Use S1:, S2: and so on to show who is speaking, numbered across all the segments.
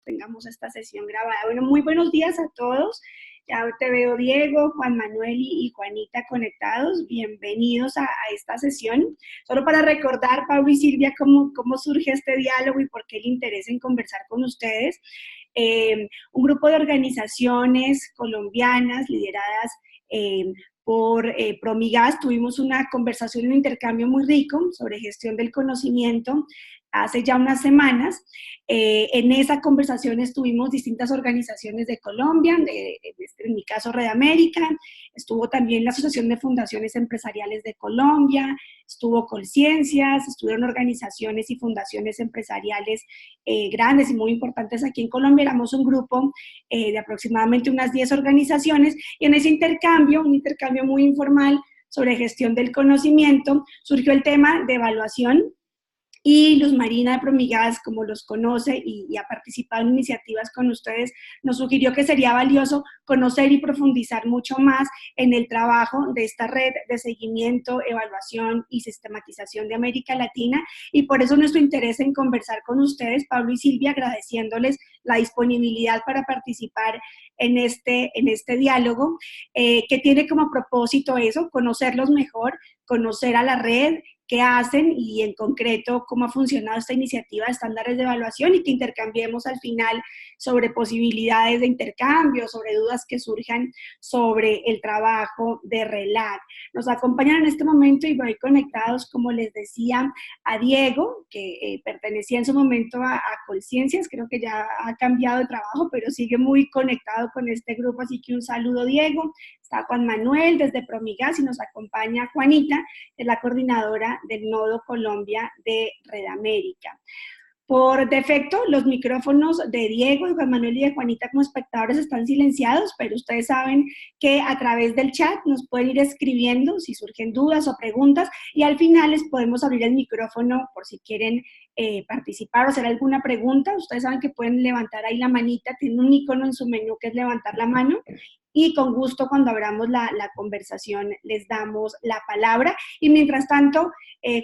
S1: tengamos esta sesión grabada. Bueno, muy buenos días a todos. Ya te veo Diego, Juan Manuel y Juanita conectados. Bienvenidos a esta sesión. Solo para recordar, Pablo y Silvia, cómo surge este diálogo y por qué el interés en conversar con ustedes. Un grupo de organizaciones colombianas lideradas por Promigas, tuvimos una conversación, un intercambio muy rico sobre gestión del conocimiento hace ya unas semanas. En esa conversación estuvimos distintas organizaciones de Colombia, en mi caso Red América, estuvo también la Asociación de Fundaciones Empresariales de Colombia, estuvo Colciencias, estuvieron organizaciones y fundaciones empresariales grandes y muy importantes aquí en Colombia. Éramos un grupo de aproximadamente unas 10 organizaciones, y en ese intercambio, un intercambio muy informal sobre gestión del conocimiento, surgió el tema de evaluación. Y Luz Marina de Promigas, como los conoce y ha participado en iniciativas con ustedes, nos sugirió que sería valioso conocer y profundizar mucho más en el trabajo de esta red de seguimiento, evaluación y sistematización de América Latina, y por eso nuestro interés en conversar con ustedes, Pablo y Silvia, agradeciéndoles la disponibilidad para participar en este diálogo, que tiene como propósito eso, conocerlos mejor, conocer a la red, qué hacen y en concreto cómo ha funcionado esta iniciativa de estándares de evaluación, y que intercambiemos al final sobre posibilidades de intercambio, sobre dudas que surjan sobre el trabajo de RELAC. Nos acompañan en este momento y voy conectados, como les decía, a Diego, que pertenecía en su momento a Colciencias, creo que ya ha cambiado de trabajo, pero sigue muy conectado con este grupo, así que un saludo, Diego. Está Juan Manuel desde Promigas y nos acompaña Juanita, que es la coordinadora del Nodo Colombia de Red América. Por defecto, los micrófonos de Diego, de Juan Manuel y de Juanita como espectadores están silenciados, pero ustedes saben que a través del chat nos pueden ir escribiendo si surgen dudas o preguntas, y al final les podemos abrir el micrófono por si quieren participar o hacer alguna pregunta. Ustedes saben que pueden levantar ahí la manita, tiene un icono en su menú que es levantar la mano, y con gusto cuando abramos la conversación les damos la palabra. Y mientras tanto,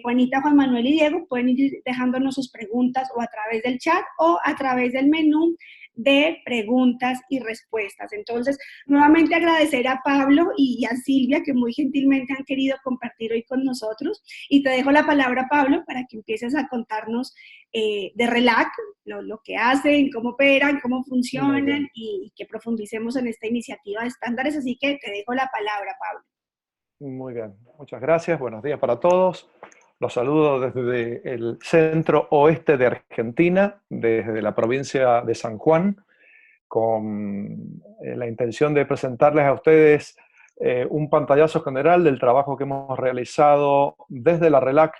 S1: Juanita, Juan Manuel y Diego pueden ir dejándonos sus preguntas o a través del chat o a través del menú de preguntas y respuestas. Entonces, nuevamente agradecer a Pablo y a Silvia, que muy gentilmente han querido compartir hoy con nosotros, y te dejo la palabra, Pablo, para que empieces a contarnos de RELAC, lo que hacen, cómo operan, cómo funcionan, y que profundicemos en esta iniciativa de estándares, así que te dejo la palabra, Pablo.
S2: Muy bien, muchas gracias, buenos días para todos. Los saludo desde el centro oeste de Argentina, desde la provincia de San Juan, con la intención de presentarles a ustedes un pantallazo general del trabajo que hemos realizado desde la RELAC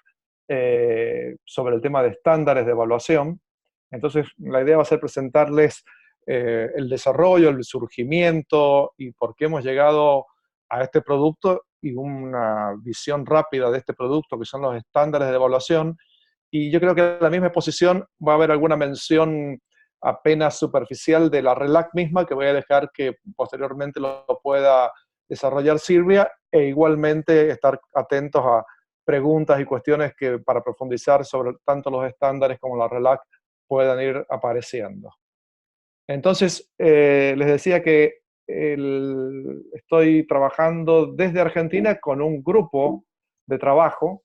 S2: sobre el tema de estándares de evaluación. Entonces, la idea va a ser presentarles el desarrollo, el surgimiento y por qué hemos llegado a este producto, y una visión rápida de este producto, que son los estándares de evaluación. Y yo creo que en la misma exposición va a haber alguna mención apenas superficial de la RELAC misma, que voy a dejar que posteriormente lo pueda desarrollar Silvia, e igualmente estar atentos a preguntas y cuestiones que para profundizar sobre tanto los estándares como la RELAC puedan ir apareciendo. Entonces, les decía que estoy trabajando desde Argentina con un grupo de trabajo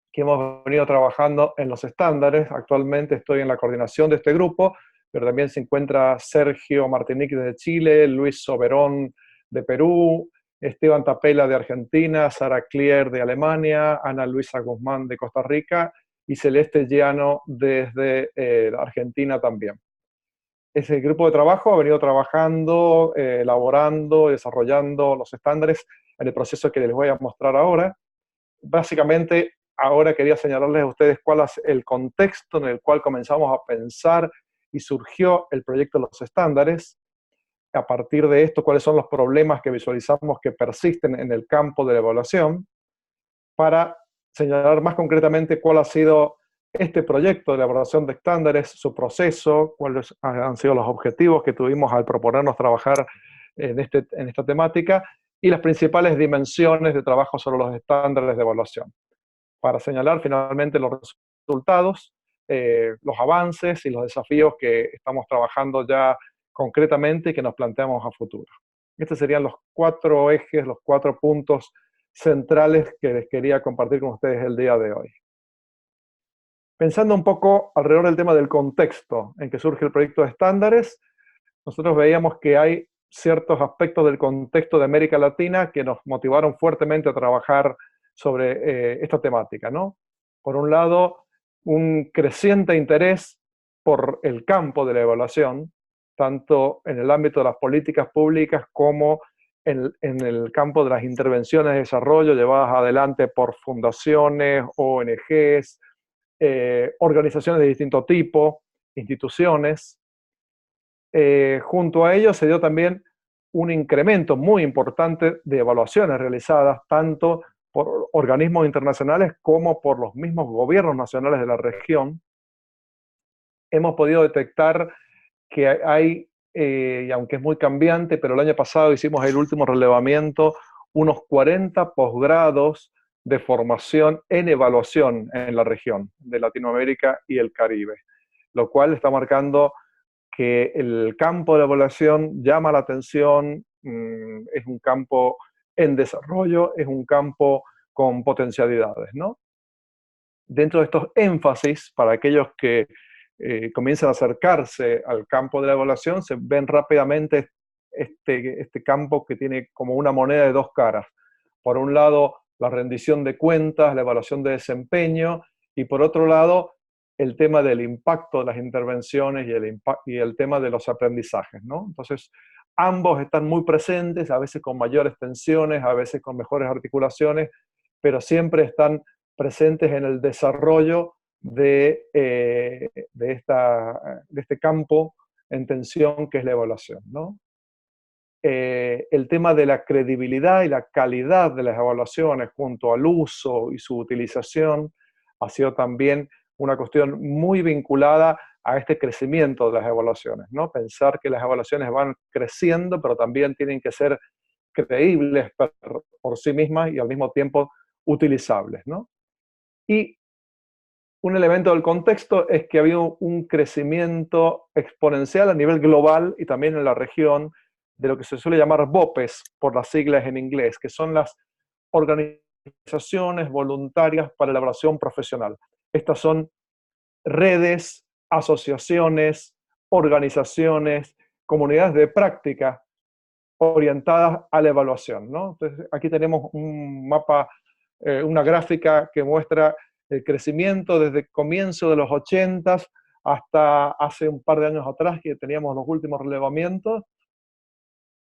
S2: que hemos venido trabajando en los estándares. Actualmente estoy en la coordinación de este grupo, pero también se encuentra Sergio Martinique de Chile, Luis Soberón de Perú, Esteban Tapela de Argentina, Sara Klier de Alemania, Ana Luisa Guzmán de Costa Rica y Celeste Llano desde Argentina también. Ese grupo de trabajo ha venido trabajando, elaborando, desarrollando los estándares en el proceso que les voy a mostrar ahora. Básicamente, ahora quería señalarles a ustedes cuál es el contexto en el cual comenzamos a pensar y surgió el proyecto de los estándares. A partir de esto, cuáles son los problemas que visualizamos que persisten en el campo de la evaluación, para señalar más concretamente cuál ha sido este proyecto de elaboración de estándares, su proceso, cuáles han sido los objetivos que tuvimos al proponernos trabajar en esta temática, y las principales dimensiones de trabajo sobre los estándares de evaluación. Para señalar finalmente los resultados, los avances y los desafíos que estamos trabajando ya concretamente y que nos planteamos a futuro. Estos serían los 4 ejes, los 4 puntos centrales que les quería compartir con ustedes el día de hoy. Pensando un poco alrededor del tema del contexto en que surge el proyecto de estándares, nosotros veíamos que hay ciertos aspectos del contexto de América Latina que nos motivaron fuertemente a trabajar sobre esta temática, ¿no? Por un lado, un creciente interés por el campo de la evaluación, tanto en el ámbito de las políticas públicas como en el campo de las intervenciones de desarrollo llevadas adelante por fundaciones, ONGs, organizaciones de distinto tipo, instituciones. Junto a ello se dio también un incremento muy importante de evaluaciones realizadas tanto por organismos internacionales como por los mismos gobiernos nacionales de la región. Hemos podido detectar que hay, y aunque es muy cambiante, pero el año pasado hicimos el último relevamiento, unos 40 posgrados de formación en evaluación en la región de Latinoamérica y el Caribe, lo cual está marcando que el campo de la evaluación llama la atención, es un campo en desarrollo, es un campo con potencialidades, ¿no? Dentro de estos énfasis, para aquellos que comienzan a acercarse al campo de la evaluación, se ven rápidamente este campo que tiene como una moneda de 2 caras. Por un lado, la rendición de cuentas, la evaluación de desempeño, y por otro lado, el tema del impacto de las intervenciones y el tema de los aprendizajes, ¿no? Entonces, ambos están muy presentes, a veces con mayores tensiones, a veces con mejores articulaciones, pero siempre están presentes en el desarrollo de este campo en tensión que es la evaluación, ¿no? El tema de la credibilidad y la calidad de las evaluaciones junto al uso y su utilización ha sido también una cuestión muy vinculada a este crecimiento de las evaluaciones, ¿no? Pensar que las evaluaciones van creciendo, pero también tienen que ser creíbles por sí mismas y al mismo tiempo utilizables, ¿no? Y un elemento del contexto es que ha habido un crecimiento exponencial a nivel global y también en la región de lo que se suele llamar BOPES, por las siglas en inglés, que son las organizaciones voluntarias para la evaluación profesional. Estas son redes, asociaciones, organizaciones, comunidades de práctica orientadas a la evaluación, ¿no? Entonces, aquí tenemos un mapa, una gráfica que muestra el crecimiento desde el comienzo de los 80 hasta hace un par de años atrás, que teníamos los últimos relevamientos,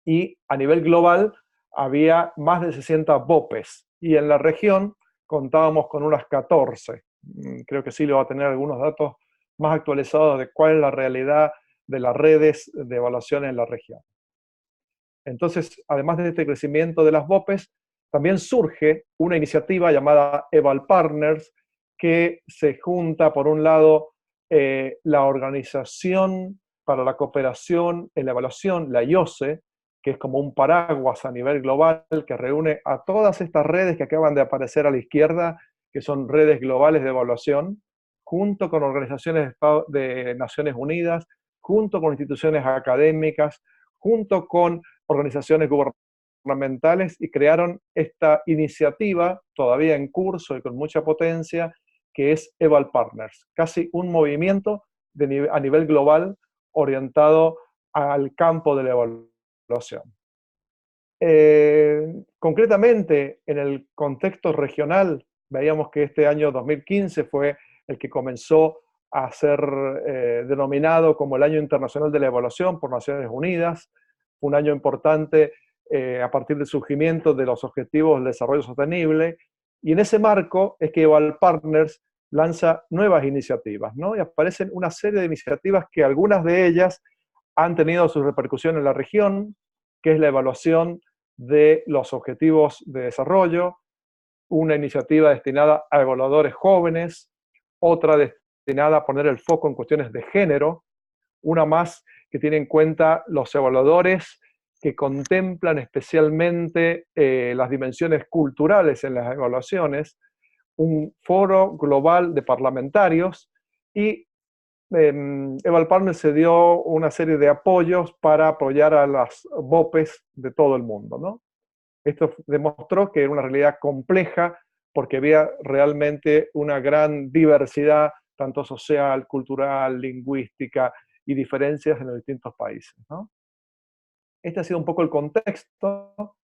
S2: y a nivel global había más de 60 BOPES, y en la región contábamos con unas 14. Creo que Silvia va a tener algunos datos más actualizados de cuál es la realidad de las redes de evaluación en la región. Entonces, además de este crecimiento de las BOPES, también surge una iniciativa llamada Eval Partners, que se junta, por un lado, la Organización para la Cooperación en la Evaluación, la IOSE, que es como un paraguas a nivel global que reúne a todas estas redes que acaban de aparecer a la izquierda, que son redes globales de evaluación, junto con organizaciones de Naciones Unidas, junto con instituciones académicas, junto con organizaciones gubernamentales, y crearon esta iniciativa todavía en curso y con mucha potencia, que es Eval Partners, casi un movimiento a nivel global orientado al campo de la evaluación. Concretamente, en el contexto regional, veíamos que este año 2015 fue el que comenzó a ser denominado como el Año Internacional de la Evaluación por Naciones Unidas, un año importante a partir del surgimiento de los Objetivos del Desarrollo Sostenible, y en ese marco es que Eval Partners lanza nuevas iniciativas, ¿no? Y aparecen una serie de iniciativas que algunas de ellas han tenido su repercusión en la región, que es la evaluación de los Objetivos de Desarrollo, una iniciativa destinada a evaluadores jóvenes, otra destinada a poner el foco en cuestiones de género, una más que tiene en cuenta los evaluadores que contemplan especialmente las dimensiones culturales en las evaluaciones, un foro global de parlamentarios y Eval Partners se dio una serie de apoyos para apoyar a las BOPEs de todo el mundo, ¿no? Esto demostró que era una realidad compleja porque había realmente una gran diversidad, tanto social, cultural, lingüística y diferencias en los distintos países, ¿no? Este ha sido un poco el contexto.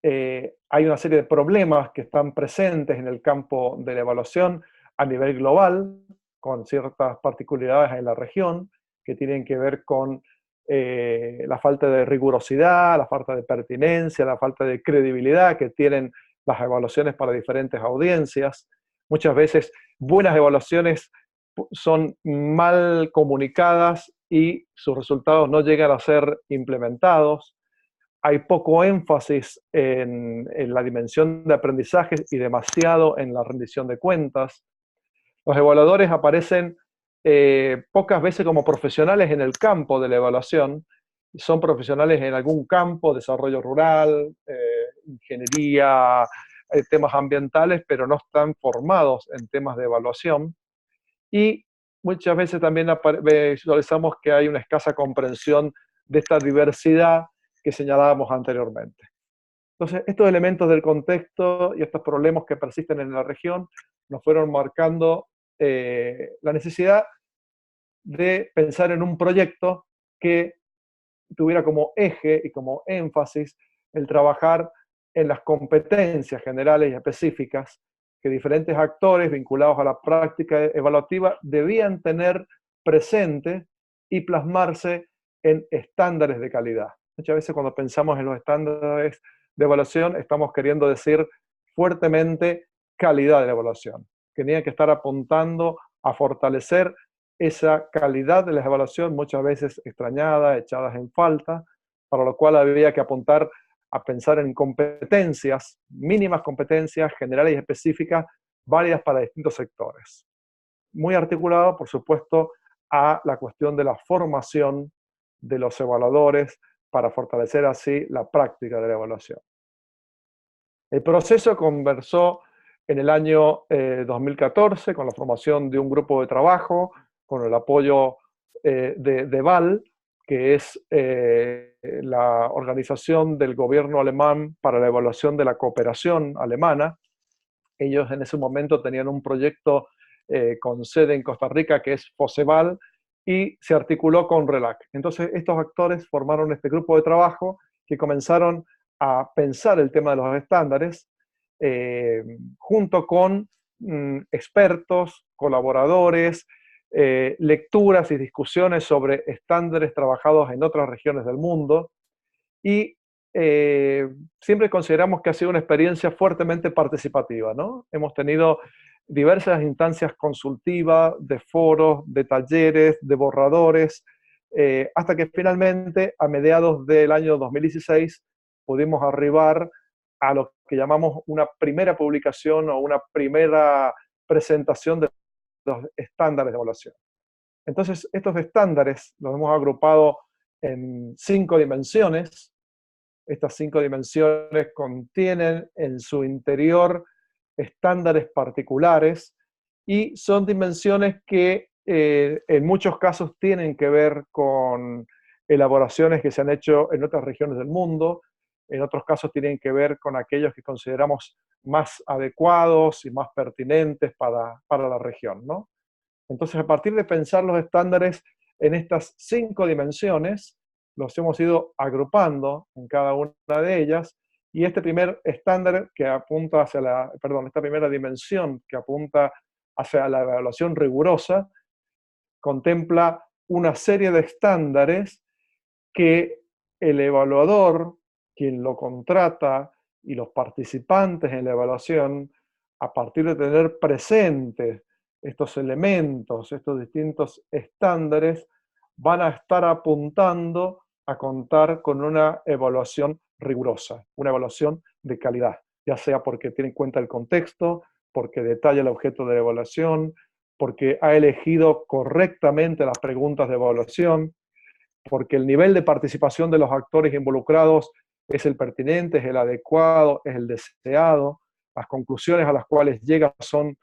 S2: Hay una serie de problemas que están presentes en el campo de la evaluación a nivel global, con ciertas particularidades en la región, que tienen que ver con la falta de rigurosidad, la falta de pertinencia, la falta de credibilidad que tienen las evaluaciones para diferentes audiencias. Muchas veces buenas evaluaciones son mal comunicadas y sus resultados no llegan a ser implementados. Hay poco énfasis en la dimensión de aprendizaje y demasiado en la rendición de cuentas. Los evaluadores aparecen pocas veces como profesionales en el campo de la evaluación. Son profesionales en algún campo, desarrollo rural, ingeniería, temas ambientales, pero no están formados en temas de evaluación. Y muchas veces también visualizamos que hay una escasa comprensión de esta diversidad que señalábamos anteriormente. Entonces, estos elementos del contexto y estos problemas que persisten en la región nos fueron marcando la necesidad de pensar en un proyecto que tuviera como eje y como énfasis el trabajar en las competencias generales y específicas que diferentes actores vinculados a la práctica evaluativa debían tener presente y plasmarse en estándares de calidad. Muchas veces cuando pensamos en los estándares de evaluación estamos queriendo decir fuertemente calidad de la evaluación, que tenía que estar apuntando a fortalecer esa calidad de la evaluación, muchas veces extrañada, echadas en falta, para lo cual había que apuntar a pensar en competencias, mínimas competencias generales y específicas, válidas para distintos sectores. Muy articulado, por supuesto, a la cuestión de la formación de los evaluadores para fortalecer así la práctica de la evaluación. El proceso conversó en el año 2014 con la formación de un grupo de trabajo, con el apoyo de VAL, que es la organización del gobierno alemán para la evaluación de la cooperación alemana. Ellos en ese momento tenían un proyecto con sede en Costa Rica que es FOSEVAL y se articuló con RELAC. Entonces estos actores formaron este grupo de trabajo que comenzaron a pensar el tema de los estándares junto con expertos, colaboradores, lecturas y discusiones sobre estándares trabajados en otras regiones del mundo y siempre consideramos que ha sido una experiencia fuertemente participativa, ¿no? Hemos tenido diversas instancias consultivas, de foros, de talleres, de borradores, hasta que finalmente, a mediados del año 2016, pudimos arribar a lo que llamamos una primera publicación o una primera presentación de los estándares de evaluación. Entonces, estos estándares los hemos agrupado en 5 dimensiones. Estas 5 dimensiones contienen en su interior estándares particulares y son dimensiones que en muchos casos tienen que ver con elaboraciones que se han hecho en otras regiones del mundo, en otros casos tienen que ver con aquellos que consideramos más adecuados y más pertinentes para la región, ¿no? Entonces, a partir de pensar los estándares en estas 5 dimensiones, los hemos ido agrupando en cada una de ellas, y este primer estándar que apunta hacia esta primera dimensión que apunta hacia la evaluación rigurosa, contempla una serie de estándares que el evaluador, quien lo contrata, y los participantes en la evaluación, a partir de tener presentes estos elementos, estos distintos estándares, van a estar apuntando a contar con una evaluación rigurosa, una evaluación de calidad, ya sea porque tiene en cuenta el contexto, porque detalla el objeto de la evaluación, porque ha elegido correctamente las preguntas de evaluación, porque el nivel de participación de los actores involucrados es el pertinente, es el adecuado, es el deseado, las conclusiones a las cuales llega son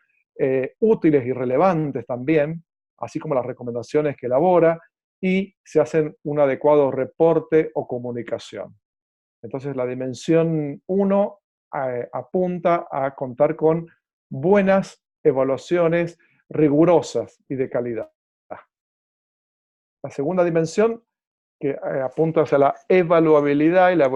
S2: útiles y relevantes también, así como las recomendaciones que elabora, y se hacen un adecuado reporte o comunicación. Entonces la dimensión 1 apunta a contar con buenas evaluaciones rigurosas y de calidad. La segunda dimensión que apunta hacia la evaluabilidad, y la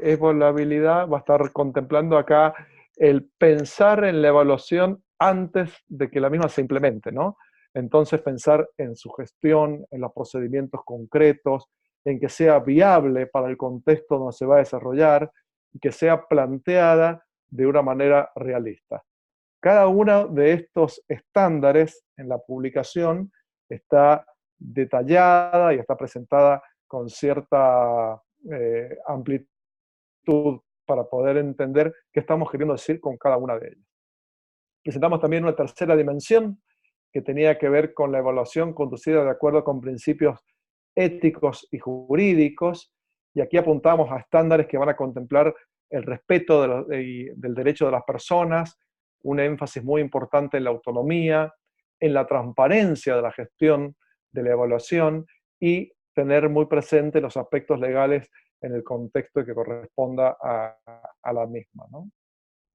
S2: evaluabilidad va a estar contemplando acá el pensar en la evaluación antes de que la misma se implemente, ¿no? Entonces pensar en su gestión, en los procedimientos concretos, en que sea viable para el contexto donde se va a desarrollar y que sea planteada de una manera realista. Cada uno de estos estándares en la publicación está detallada y está presentada con cierta amplitud para poder entender qué estamos queriendo decir con cada una de ellas. Presentamos también una tercera dimensión que tenía que ver con la evaluación conducida de acuerdo con principios éticos y jurídicos, y aquí apuntamos a estándares que van a contemplar el respeto del derecho de las personas, un énfasis muy importante en la autonomía, en la transparencia de la gestión de la evaluación y tener muy presente los aspectos legales en el contexto que corresponda a la misma, ¿no?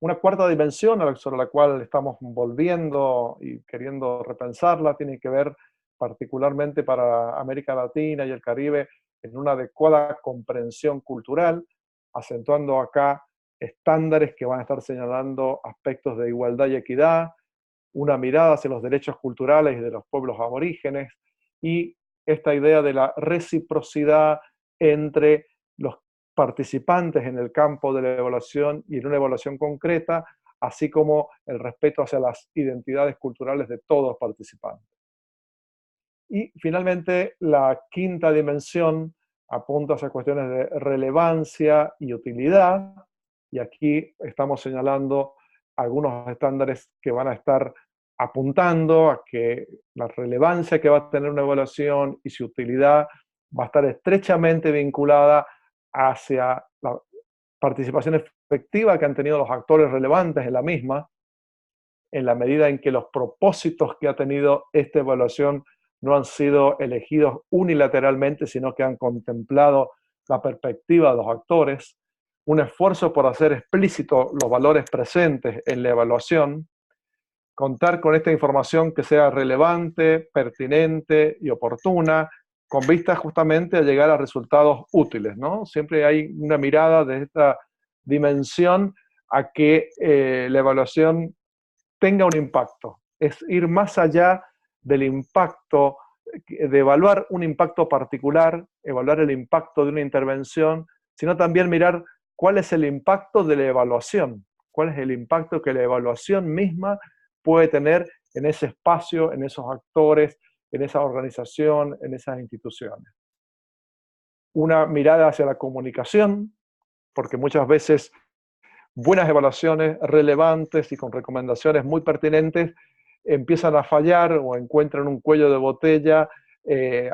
S2: Una cuarta dimensión sobre la cual estamos volviendo y queriendo repensarla tiene que ver particularmente para América Latina y el Caribe en una adecuada comprensión cultural, acentuando acá estándares que van a estar señalando aspectos de igualdad y equidad, una mirada hacia los derechos culturales de los pueblos aborígenes y esta idea de la reciprocidad entre los participantes en el campo de la evaluación y en una evaluación concreta, así como el respeto hacia las identidades culturales de todos los participantes. Y finalmente, la quinta dimensión apunta hacia cuestiones de relevancia y utilidad, y aquí estamos señalando algunos estándares que van a estar apuntando a que la relevancia que va a tener una evaluación y su utilidad va a estar estrechamente vinculada hacia la participación efectiva que han tenido los actores relevantes en la misma, en la medida en que los propósitos que ha tenido esta evaluación no han sido elegidos unilateralmente, sino que han contemplado la perspectiva de los actores, un esfuerzo por hacer explícitos los valores presentes en la evaluación, contar con esta información que sea relevante, pertinente y oportuna, con vista justamente a llegar a resultados útiles, ¿no? Siempre hay una mirada de esta dimensión a que la evaluación tenga un impacto. Es ir más allá del impacto, de evaluar un impacto particular, evaluar el impacto de una intervención, sino también mirar cuál es el impacto de la evaluación, cuál es el impacto que la evaluación misma puede tener en ese espacio, en esos actores, en esa organización, en esas instituciones. Una mirada hacia la comunicación, porque muchas veces buenas evaluaciones relevantes y con recomendaciones muy pertinentes empiezan a fallar o encuentran un cuello de botella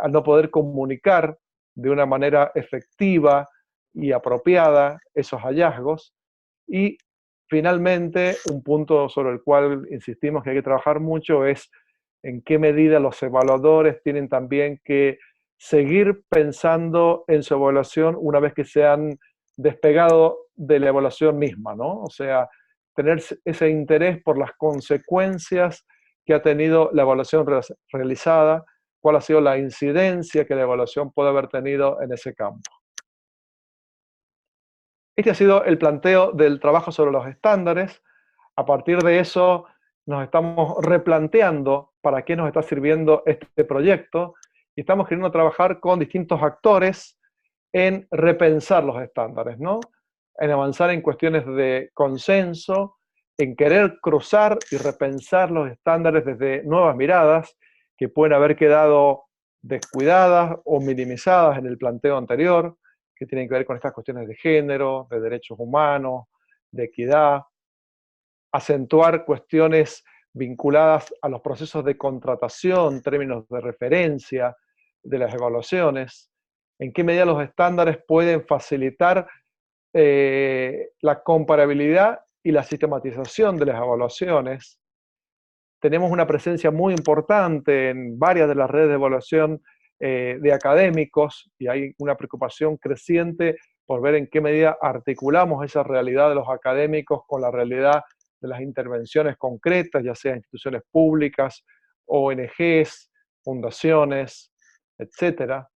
S2: al no poder comunicar de una manera efectiva y apropiada esos hallazgos. Y finalmente, un punto sobre el cual insistimos que hay que trabajar mucho es en qué medida los evaluadores tienen también que seguir pensando en su evaluación una vez que se han despegado de la evaluación misma, ¿no? O sea, tener ese interés por las consecuencias que ha tenido la evaluación realizada, cuál ha sido la incidencia que la evaluación puede haber tenido en ese campo. Este ha sido el planteo del trabajo sobre los estándares. A partir de eso, nos estamos replanteando para qué nos está sirviendo este proyecto y estamos queriendo trabajar con distintos actores en repensar los estándares, ¿no? En avanzar en cuestiones de consenso, en querer cruzar y repensar los estándares desde nuevas miradas que pueden haber quedado descuidadas o minimizadas en el planteo anterior, que tienen que ver con estas cuestiones de género, de derechos humanos, de equidad, acentuar cuestiones vinculadas a los procesos de contratación, términos de referencia de las evaluaciones, en qué medida los estándares pueden facilitar la comparabilidad y la sistematización de las evaluaciones, tenemos una presencia muy importante en varias de las redes de evaluación de académicos, y hay una preocupación creciente por ver en qué medida articulamos esa realidad de los académicos con la realidad de las intervenciones concretas, ya sea instituciones públicas, ONGs, fundaciones, etcétera.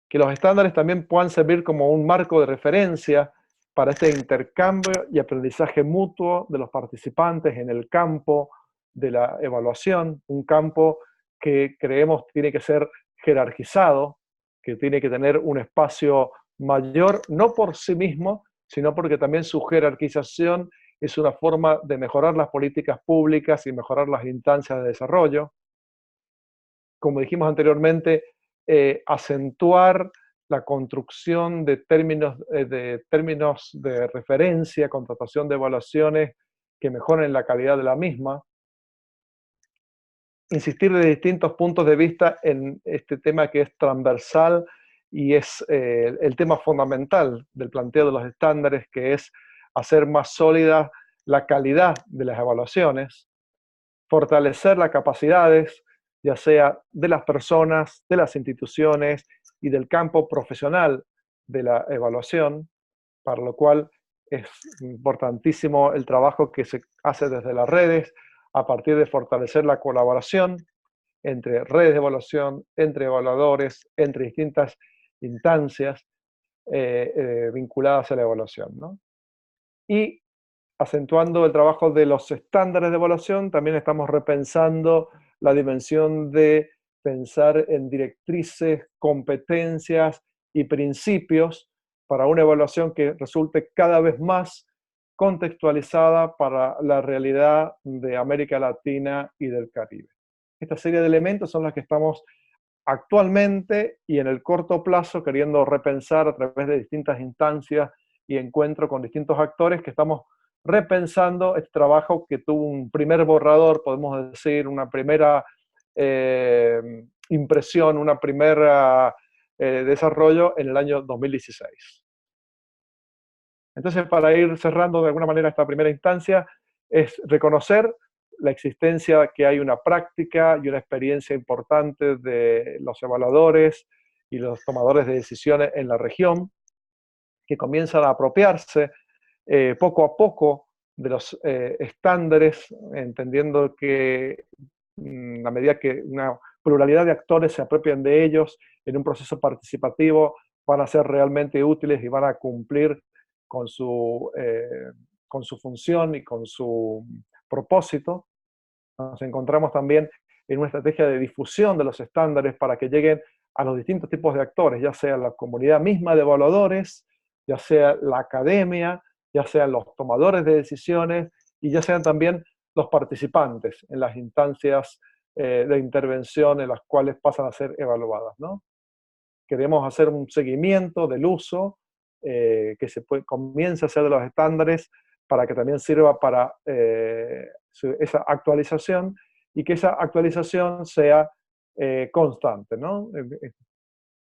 S2: Que los estándares también puedan servir como un marco de referencia para este intercambio y aprendizaje mutuo de los participantes en el campo de la evaluación, un campo que creemos tiene que ser jerarquizado, que tiene que tener un espacio mayor, no por sí mismo, sino porque también su jerarquización es una forma de mejorar las políticas públicas y mejorar las instancias de desarrollo. Como dijimos anteriormente, acentuar la construcción de términos de referencia, contratación de evaluaciones que mejoren la calidad de la misma. Insistir de distintos puntos de vista en este tema que es transversal y es el tema fundamental del planteo de los estándares, que es hacer más sólida la calidad de las evaluaciones, fortalecer las capacidades, ya sea de las personas, de las instituciones y del campo profesional de la evaluación, para lo cual es importantísimo el trabajo que se hace desde las redes a partir de fortalecer la colaboración entre redes de evaluación, entre evaluadores, entre distintas instancias vinculadas a la evaluación, ¿no? Y acentuando el trabajo de los estándares de evaluación, también estamos repensando la dimensión de pensar en directrices, competencias y principios para una evaluación que resulte cada vez más contextualizada para la realidad de América Latina y del Caribe. Esta serie de elementos son las que estamos actualmente y en el corto plazo queriendo repensar a través de distintas instancias y encuentros con distintos actores, que estamos repensando este trabajo que tuvo un primer borrador, podemos decir, una primera impresión, una primera desarrollo en el año 2016. Entonces, para ir cerrando de alguna manera esta primera instancia, es reconocer la existencia que hay una práctica y una experiencia importante de los evaluadores y los tomadores de decisiones en la región, que comienzan a apropiarse poco a poco de los estándares, entendiendo que a medida que una pluralidad de actores se apropien de ellos en un proceso participativo, van a ser realmente útiles y van a cumplir con su función y con su propósito. Nos encontramos también en una estrategia de difusión de los estándares para que lleguen a los distintos tipos de actores, ya sea la comunidad misma de evaluadores, ya sea la academia, ya sean los tomadores de decisiones y ya sean también los participantes en las instancias de intervención en las cuales pasan a ser evaluadas, ¿no? Queremos hacer un seguimiento del uso que comience a hacer de los estándares para que también sirva para esa actualización y que esa actualización sea constante, ¿no?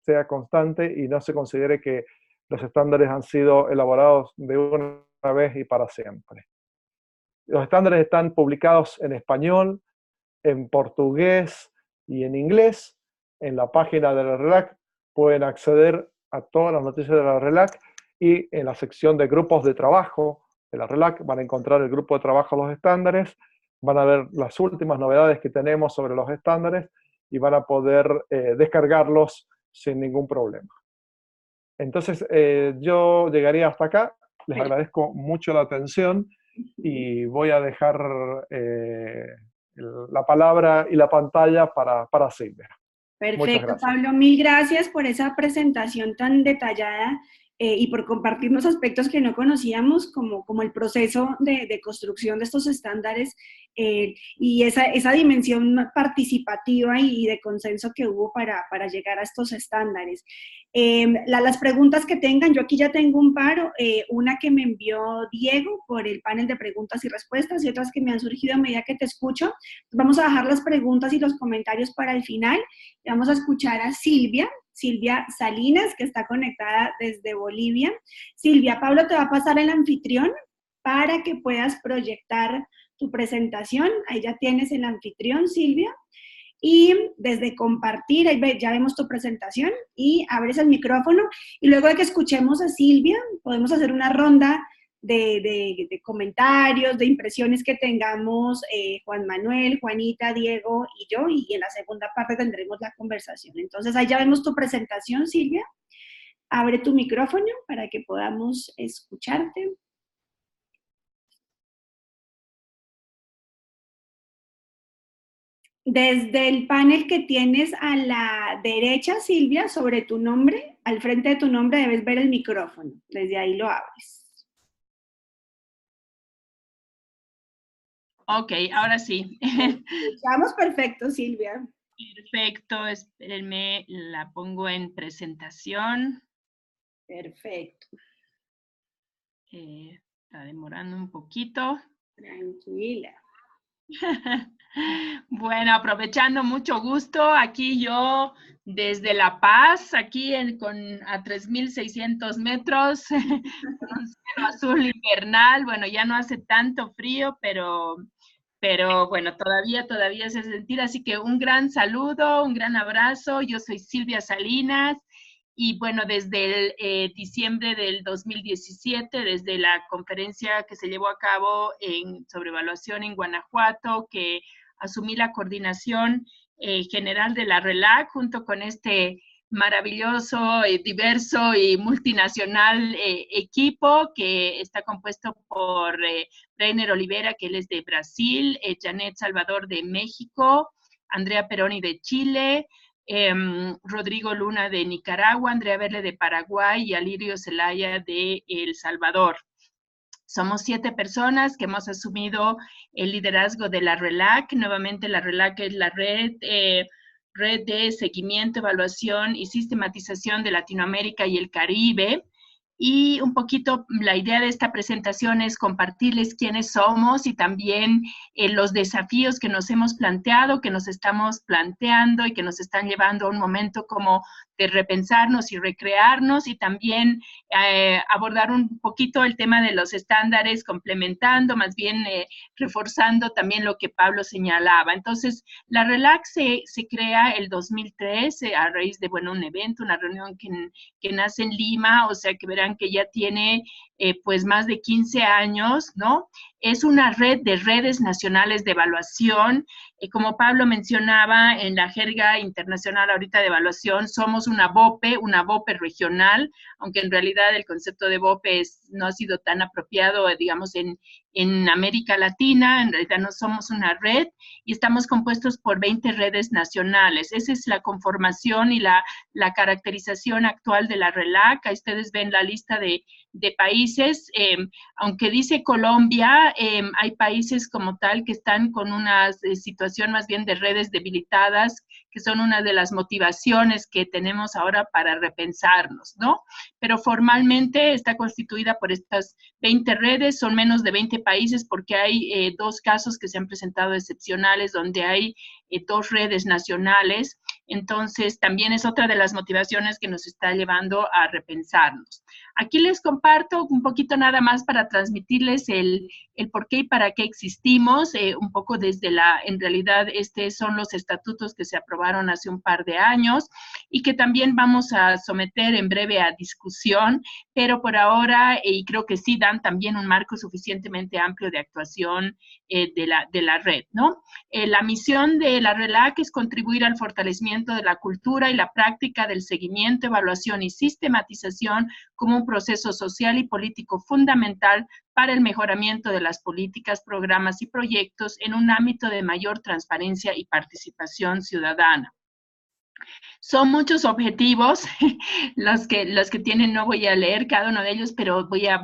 S2: Sea constante y no se considere que los estándares han sido elaborados de una vez y para siempre. Los estándares están publicados en español, en portugués y en inglés. En la página de la RELAC pueden acceder a todas las noticias de la RELAC y en la sección de grupos de trabajo de la RELAC van a encontrar el grupo de trabajo de los estándares, van a ver las últimas novedades que tenemos sobre los estándares y van a poder descargarlos sin ningún problema. Entonces, yo llegaría hasta acá. Les agradezco mucho la atención y voy a dejar la palabra y la pantalla para Silvia.
S1: Perfecto, Pablo, mil gracias por esa presentación tan detallada y por compartirnos aspectos que no conocíamos, como el proceso de construcción de estos estándares y esa dimensión participativa y de consenso que hubo para llegar a estos estándares. Las preguntas que tengan, yo aquí ya tengo un par, una que me envió Diego por el panel de preguntas y respuestas y otras que me han surgido a medida que te escucho. Vamos a dejar las preguntas y los comentarios para el final. Vamos a escuchar a Silvia Salinas, que está conectada desde Bolivia. Silvia, Pablo te va a pasar el anfitrión para que puedas proyectar tu presentación, ahí ya tienes el anfitrión, Silvia, y desde compartir, ahí ya vemos tu presentación y abres el micrófono y luego de que escuchemos a Silvia, podemos hacer una ronda de comentarios, de impresiones que tengamos Juan Manuel, Juanita, Diego y yo, y en la segunda parte tendremos la conversación. Entonces ahí ya vemos tu presentación, Silvia. Abre tu micrófono para que podamos escucharte. Desde el panel que tienes a la derecha, Silvia, sobre tu nombre, al frente de tu nombre debes ver el micrófono. Desde ahí lo abres.
S3: Ok, ahora sí.
S1: Estamos perfecto, Silvia.
S3: Perfecto, espérenme, la pongo en presentación.
S1: Perfecto.
S3: Está demorando un poquito.
S1: Tranquila.
S3: Bueno, aprovechando, mucho gusto. Aquí yo desde La Paz, aquí a 3.600 metros, con un cielo azul invernal. Bueno, ya no hace tanto frío, pero bueno, todavía se hace sentir. Así que un gran saludo, un gran abrazo. Yo soy Silvia Salinas. Y bueno, desde el diciembre del 2017, desde la conferencia que se llevó a cabo sobre evaluación en Guanajuato, que asumí la coordinación general de la RELAC, junto con este maravilloso, diverso y multinacional equipo que está compuesto por Reiner Olivera, que él es de Brasil, Janet Salvador de México, Andrea Peroni de Chile, Rodrigo Luna de Nicaragua, Andrea Verle de Paraguay y Alirio Zelaya de El Salvador. Somos 7 personas que hemos asumido el liderazgo de la RELAC. Nuevamente, la RELAC es la red de seguimiento, evaluación y sistematización de Latinoamérica y el Caribe. Y un poquito la idea de esta presentación es compartirles quiénes somos y también los desafíos que nos hemos planteado, que nos estamos planteando y que nos están llevando a un momento como de repensarnos y recrearnos, y también abordar un poquito el tema de los estándares, complementando, más bien reforzando también lo que Pablo señalaba. Entonces, la RELAC se crea el 2003 a raíz de, bueno, un evento, una reunión que nace en Lima, o sea que verán que ya tiene pues más de 15 años, ¿no? Es una red de redes nacionales de evaluación. Como Pablo mencionaba, en la jerga internacional ahorita de evaluación, somos una BOPE regional, aunque en realidad el concepto de BOPE no ha sido tan apropiado, digamos, en América Latina. En realidad no somos una red y estamos compuestos por 20 redes nacionales. Esa es la conformación y la caracterización actual de la RELAC. Ahí ustedes ven la lista de países. Aunque dice Colombia, hay países como tal que están con una situación más bien de redes debilitadas, que son una de las motivaciones que tenemos ahora para repensarnos, ¿no? Pero formalmente está constituida por estas 20 redes, son menos de 20 países porque hay 2 casos que se han presentado excepcionales donde hay 2 redes nacionales. Entonces, también es otra de las motivaciones que nos está llevando a repensarnos. Aquí les comparto un poquito nada más para transmitirles el por qué y para qué existimos, un poco desde en realidad, son los estatutos que se aprobaron hace un par de años y que también vamos a someter en breve a discusión, pero por ahora, y creo que sí dan también un marco suficientemente amplio de actuación de la red, ¿no? La misión de la RELAC es contribuir al fortalecimiento de la cultura y la práctica del seguimiento, evaluación y sistematización como un proceso social y político fundamental para el mejoramiento de las políticas, programas y proyectos en un ámbito de mayor transparencia y participación ciudadana. Son muchos objetivos los que tienen, no voy a leer cada uno de ellos, pero voy a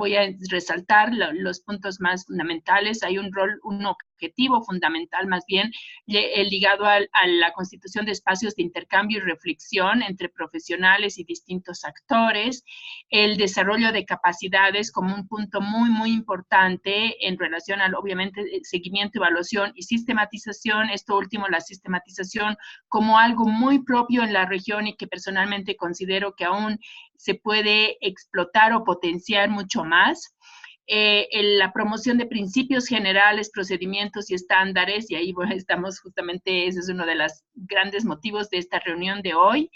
S3: resaltar los puntos más fundamentales. Hay un objetivo fundamental más bien ligado a la constitución de espacios de intercambio y reflexión entre profesionales y distintos actores, el desarrollo de capacidades como un punto muy, muy importante en relación al, obviamente, seguimiento, evaluación y sistematización. Esto último, la sistematización, como algo muy propio en la región y que personalmente considero que aún se puede explotar o potenciar mucho más. la promoción de principios generales, procedimientos y estándares, y ahí bueno, estamos justamente, ese es uno de los grandes motivos de esta reunión de hoy.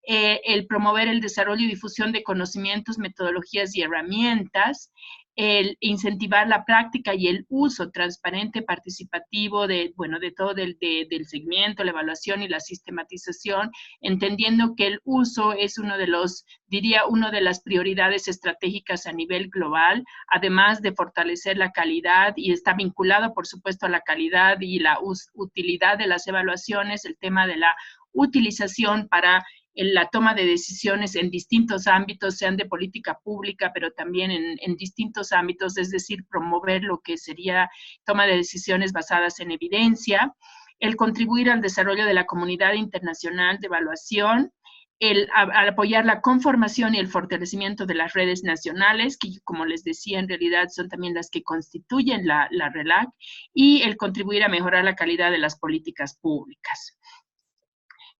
S3: El promover el desarrollo y difusión de conocimientos, metodologías y herramientas, el incentivar la práctica y el uso transparente, participativo de, bueno, de todo del seguimiento, la evaluación y la sistematización, entendiendo que el uso es uno de los, diría, una de las prioridades estratégicas a nivel global, además de fortalecer la calidad, y está vinculado, por supuesto, a la calidad y la utilidad de las evaluaciones, el tema de la utilización para en la toma de decisiones en distintos ámbitos, sean de política pública, pero también en distintos ámbitos, es decir, promover lo que sería toma de decisiones basadas en evidencia, el contribuir al desarrollo de la comunidad internacional de evaluación, al apoyar la conformación y el fortalecimiento de las redes nacionales, que como les decía, en realidad son también las que constituyen la RELAC, y el contribuir a mejorar la calidad de las políticas públicas.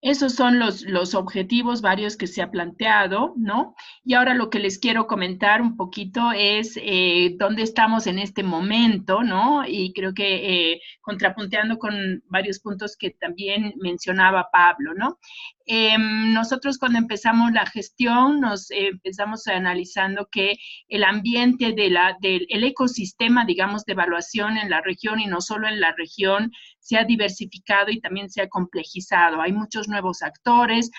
S3: Esos son los objetivos varios que se ha planteado, ¿no? Y ahora lo que les quiero comentar un poquito es dónde estamos en este momento, ¿no? Y creo que contrapunteando con varios puntos que también mencionaba Pablo, ¿no? Nosotros cuando empezamos la gestión nos empezamos analizando que el ambiente del ecosistema, digamos, de evaluación en la región y no solo en la región, se ha diversificado y también se ha complejizado. Hay muchos nuevos actores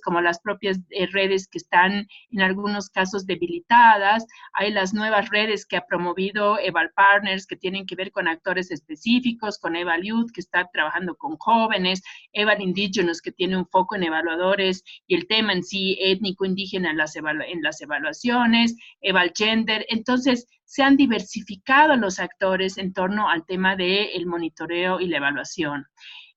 S3: como las propias redes que están en algunos casos debilitadas, hay las nuevas redes que ha promovido EvalPartners que tienen que ver con actores específicos, con EvalYouth que está trabajando con jóvenes, EvalIndigenous que tiene un foco en evaluadores y el tema en sí étnico indígena en las evaluaciones, EvalGender. Entonces, se han diversificado los actores en torno al tema del monitoreo y la evaluación.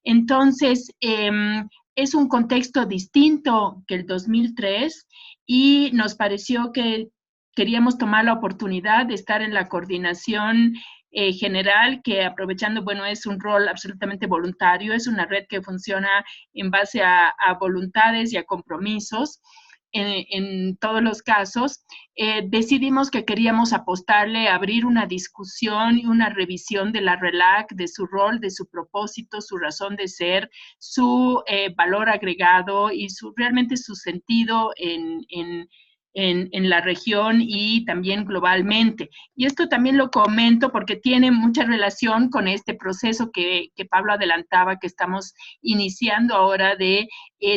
S3: Entonces, es un contexto distinto que el 2003 y nos pareció que queríamos tomar la oportunidad de estar en la coordinación general, que aprovechando, bueno, es un rol absolutamente voluntario, es una red que funciona en base a voluntades y a compromisos. En todos los casos, decidimos que queríamos apostarle a abrir una discusión y una revisión de la RELAC, de su rol, de su propósito, su razón de ser, su valor agregado y realmente su sentido en la región y también globalmente. Y esto también lo comento porque tiene mucha relación con este proceso que Pablo adelantaba, que estamos iniciando ahora de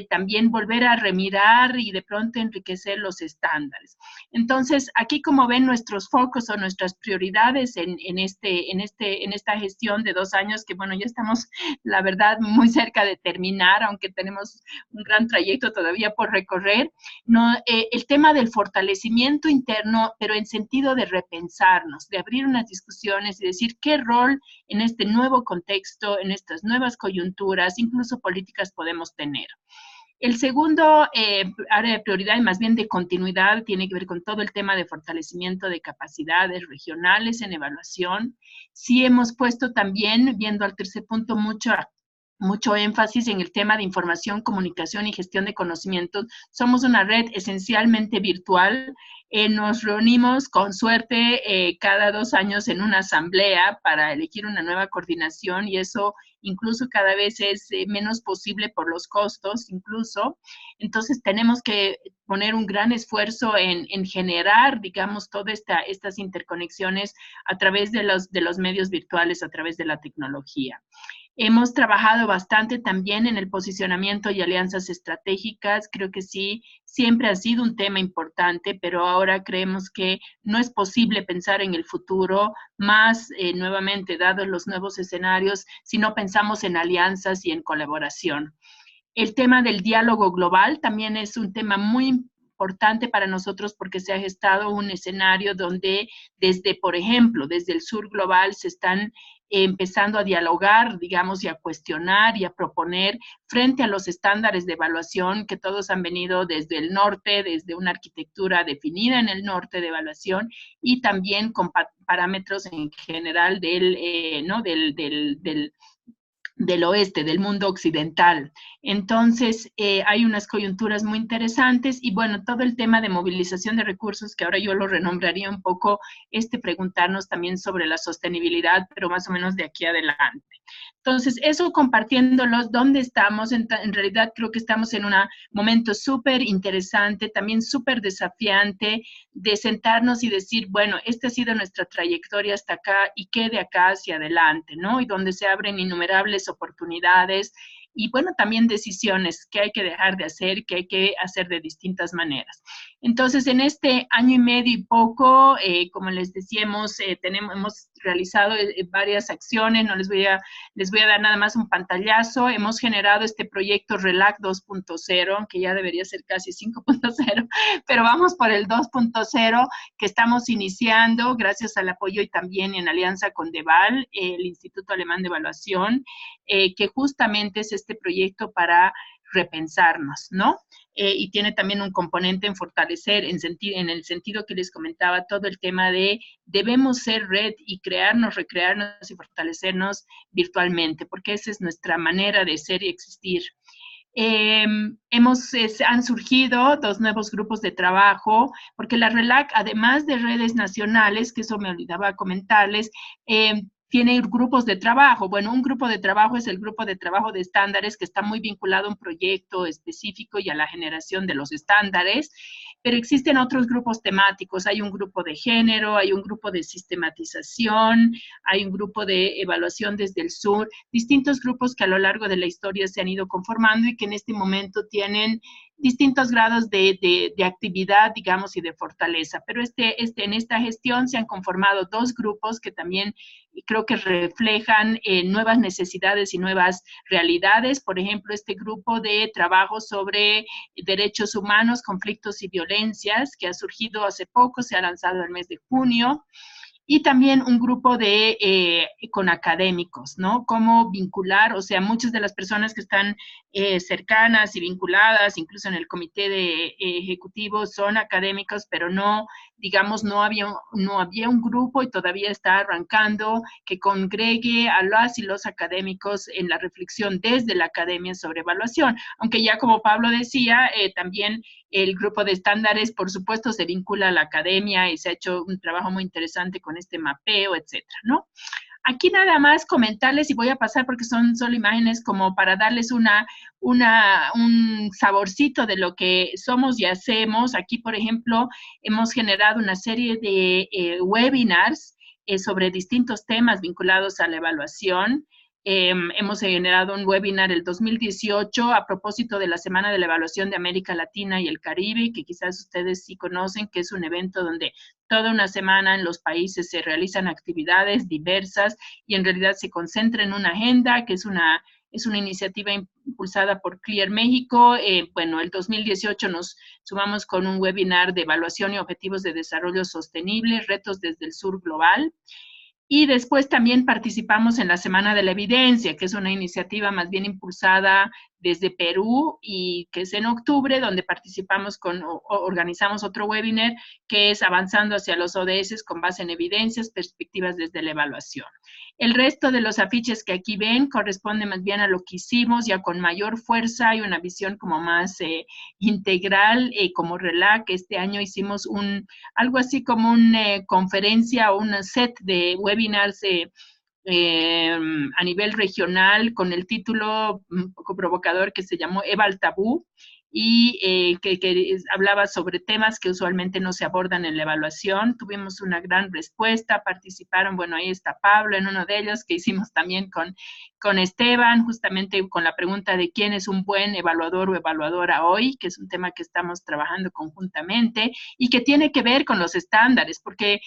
S3: también volver a remirar y de pronto enriquecer los estándares. Entonces, aquí como ven nuestros focos o nuestras prioridades en esta gestión de 2 años, que bueno, ya estamos, la verdad, muy cerca de terminar, aunque tenemos un gran trayecto todavía por recorrer, ¿no? El tema del fortalecimiento interno, pero en sentido de repensarnos, de abrir unas discusiones y decir qué rol en este nuevo contexto, en estas nuevas coyunturas, incluso políticas podemos tener. El segundo área de prioridad y más bien de continuidad tiene que ver con todo el tema de fortalecimiento de capacidades regionales en evaluación. Sí hemos puesto también, viendo al tercer punto, mucho énfasis en el tema de información, comunicación y gestión de conocimientos. Somos una red esencialmente virtual. Nos reunimos con suerte cada 2 años en una asamblea para elegir una nueva coordinación y eso incluso cada vez es menos posible por los costos incluso. Entonces tenemos que poner un gran esfuerzo en generar, digamos, todas estas interconexiones a través de los medios virtuales, a través de la tecnología. Hemos trabajado bastante también en el posicionamiento y alianzas estratégicas. Creo que sí, siempre ha sido un tema importante, pero ahora creemos que no es posible pensar en el futuro más, nuevamente, dados los nuevos escenarios, si no pensamos en alianzas y en colaboración. El tema del diálogo global también es un tema muy importante para nosotros porque se ha gestado un escenario donde por ejemplo, desde el sur global se están empezando a dialogar, digamos, y a cuestionar y a proponer frente a los estándares de evaluación que todos han venido desde el norte, desde una arquitectura definida en el norte de evaluación y también con parámetros en general del oeste, del mundo occidental. Entonces, hay unas coyunturas muy interesantes y bueno, todo el tema de movilización de recursos, que ahora yo lo renombraría un poco, preguntarnos también sobre la sostenibilidad, pero más o menos de aquí adelante. Entonces, eso compartiéndolos, ¿dónde estamos? En realidad creo que estamos en un momento súper interesante, también súper desafiante, de sentarnos y decir, bueno, esta ha sido nuestra trayectoria hasta acá y qué de acá hacia adelante, ¿no? Y donde se abren innumerables oportunidades y, bueno, también decisiones que hay que dejar de hacer, que hay que hacer de distintas maneras. Entonces, en este año y medio y poco, como les decíamos, hemos realizado varias acciones, no les voy a dar nada más un pantallazo. Hemos generado este proyecto RELAC 2.0, que ya debería ser casi 5.0, pero vamos por el 2.0 que estamos iniciando gracias al apoyo y también en alianza con DEVAL, el Instituto Alemán de Evaluación, que justamente es este proyecto para repensarnos, ¿no? Y tiene también un componente en fortalecer, en el sentido que les comentaba, todo el tema de debemos ser red y crearnos, recrearnos y fortalecernos virtualmente, porque esa es nuestra manera de ser y existir. Han surgido 2 nuevos grupos de trabajo, porque la RELAC, además de redes nacionales, que eso me olvidaba comentarles, tiene grupos de trabajo. Bueno, un grupo de trabajo es el grupo de trabajo de estándares, que está muy vinculado a un proyecto específico y a la generación de los estándares, pero existen otros grupos temáticos. Hay un grupo de género, hay un grupo de sistematización, hay un grupo de evaluación desde el sur, distintos grupos que a lo largo de la historia se han ido conformando y que en este momento tienen distintos grados de actividad, digamos, y de fortaleza. Pero en esta gestión se han conformado 2 grupos que también creo que reflejan nuevas necesidades y nuevas realidades. Por ejemplo, este grupo de trabajo sobre derechos humanos, conflictos y violencias, que ha surgido hace poco, se ha lanzado el mes de junio. Y también un grupo con académicos, ¿no? Cómo vincular, o sea, muchas de las personas que están cercanas y vinculadas, incluso en el comité ejecutivo, son académicos, pero no, digamos, no había un grupo y todavía está arrancando que congregue a las y los académicos en la reflexión desde la academia sobre evaluación. Aunque ya como Pablo decía, también el grupo de estándares, por supuesto, se vincula a la academia y se ha hecho un trabajo muy interesante con este mapeo, etcétera, ¿no? Aquí nada más comentarles, y voy a pasar porque son solo imágenes como para darles un saborcito de lo que somos y hacemos. Aquí, por ejemplo, hemos generado una serie de webinars sobre distintos temas vinculados a la evaluación. Hemos generado un webinar el 2018 a propósito de la Semana de la Evaluación de América Latina y el Caribe, que quizás ustedes sí conocen, que es un evento donde toda una semana en los países se realizan actividades diversas y en realidad se concentra en una agenda que es una iniciativa impulsada por CLEAR México. Bueno, el 2018 nos sumamos con un webinar de evaluación y objetivos de desarrollo sostenible, retos desde el sur global. Y después también participamos en la Semana de la Evidencia, que es una iniciativa más bien impulsada desde Perú y que es en octubre, donde participamos organizamos otro webinar que es Avanzando hacia los ODS con base en evidencias, perspectivas desde la evaluación. El resto de los afiches que aquí ven corresponde más bien a lo que hicimos ya con mayor fuerza y una visión como más integral, como RELAC. Este año hicimos algo así como una conferencia o un set de webinars a nivel regional con el título un poco provocador que se llamó Eval Tabú y que hablaba sobre temas que usualmente no se abordan en la evaluación. Tuvimos una gran respuesta, participaron, bueno, ahí está Pablo en uno de ellos, que hicimos también con Esteban, justamente con la pregunta de quién es un buen evaluador o evaluadora hoy, que es un tema que estamos trabajando conjuntamente y que tiene que ver con los estándares, porque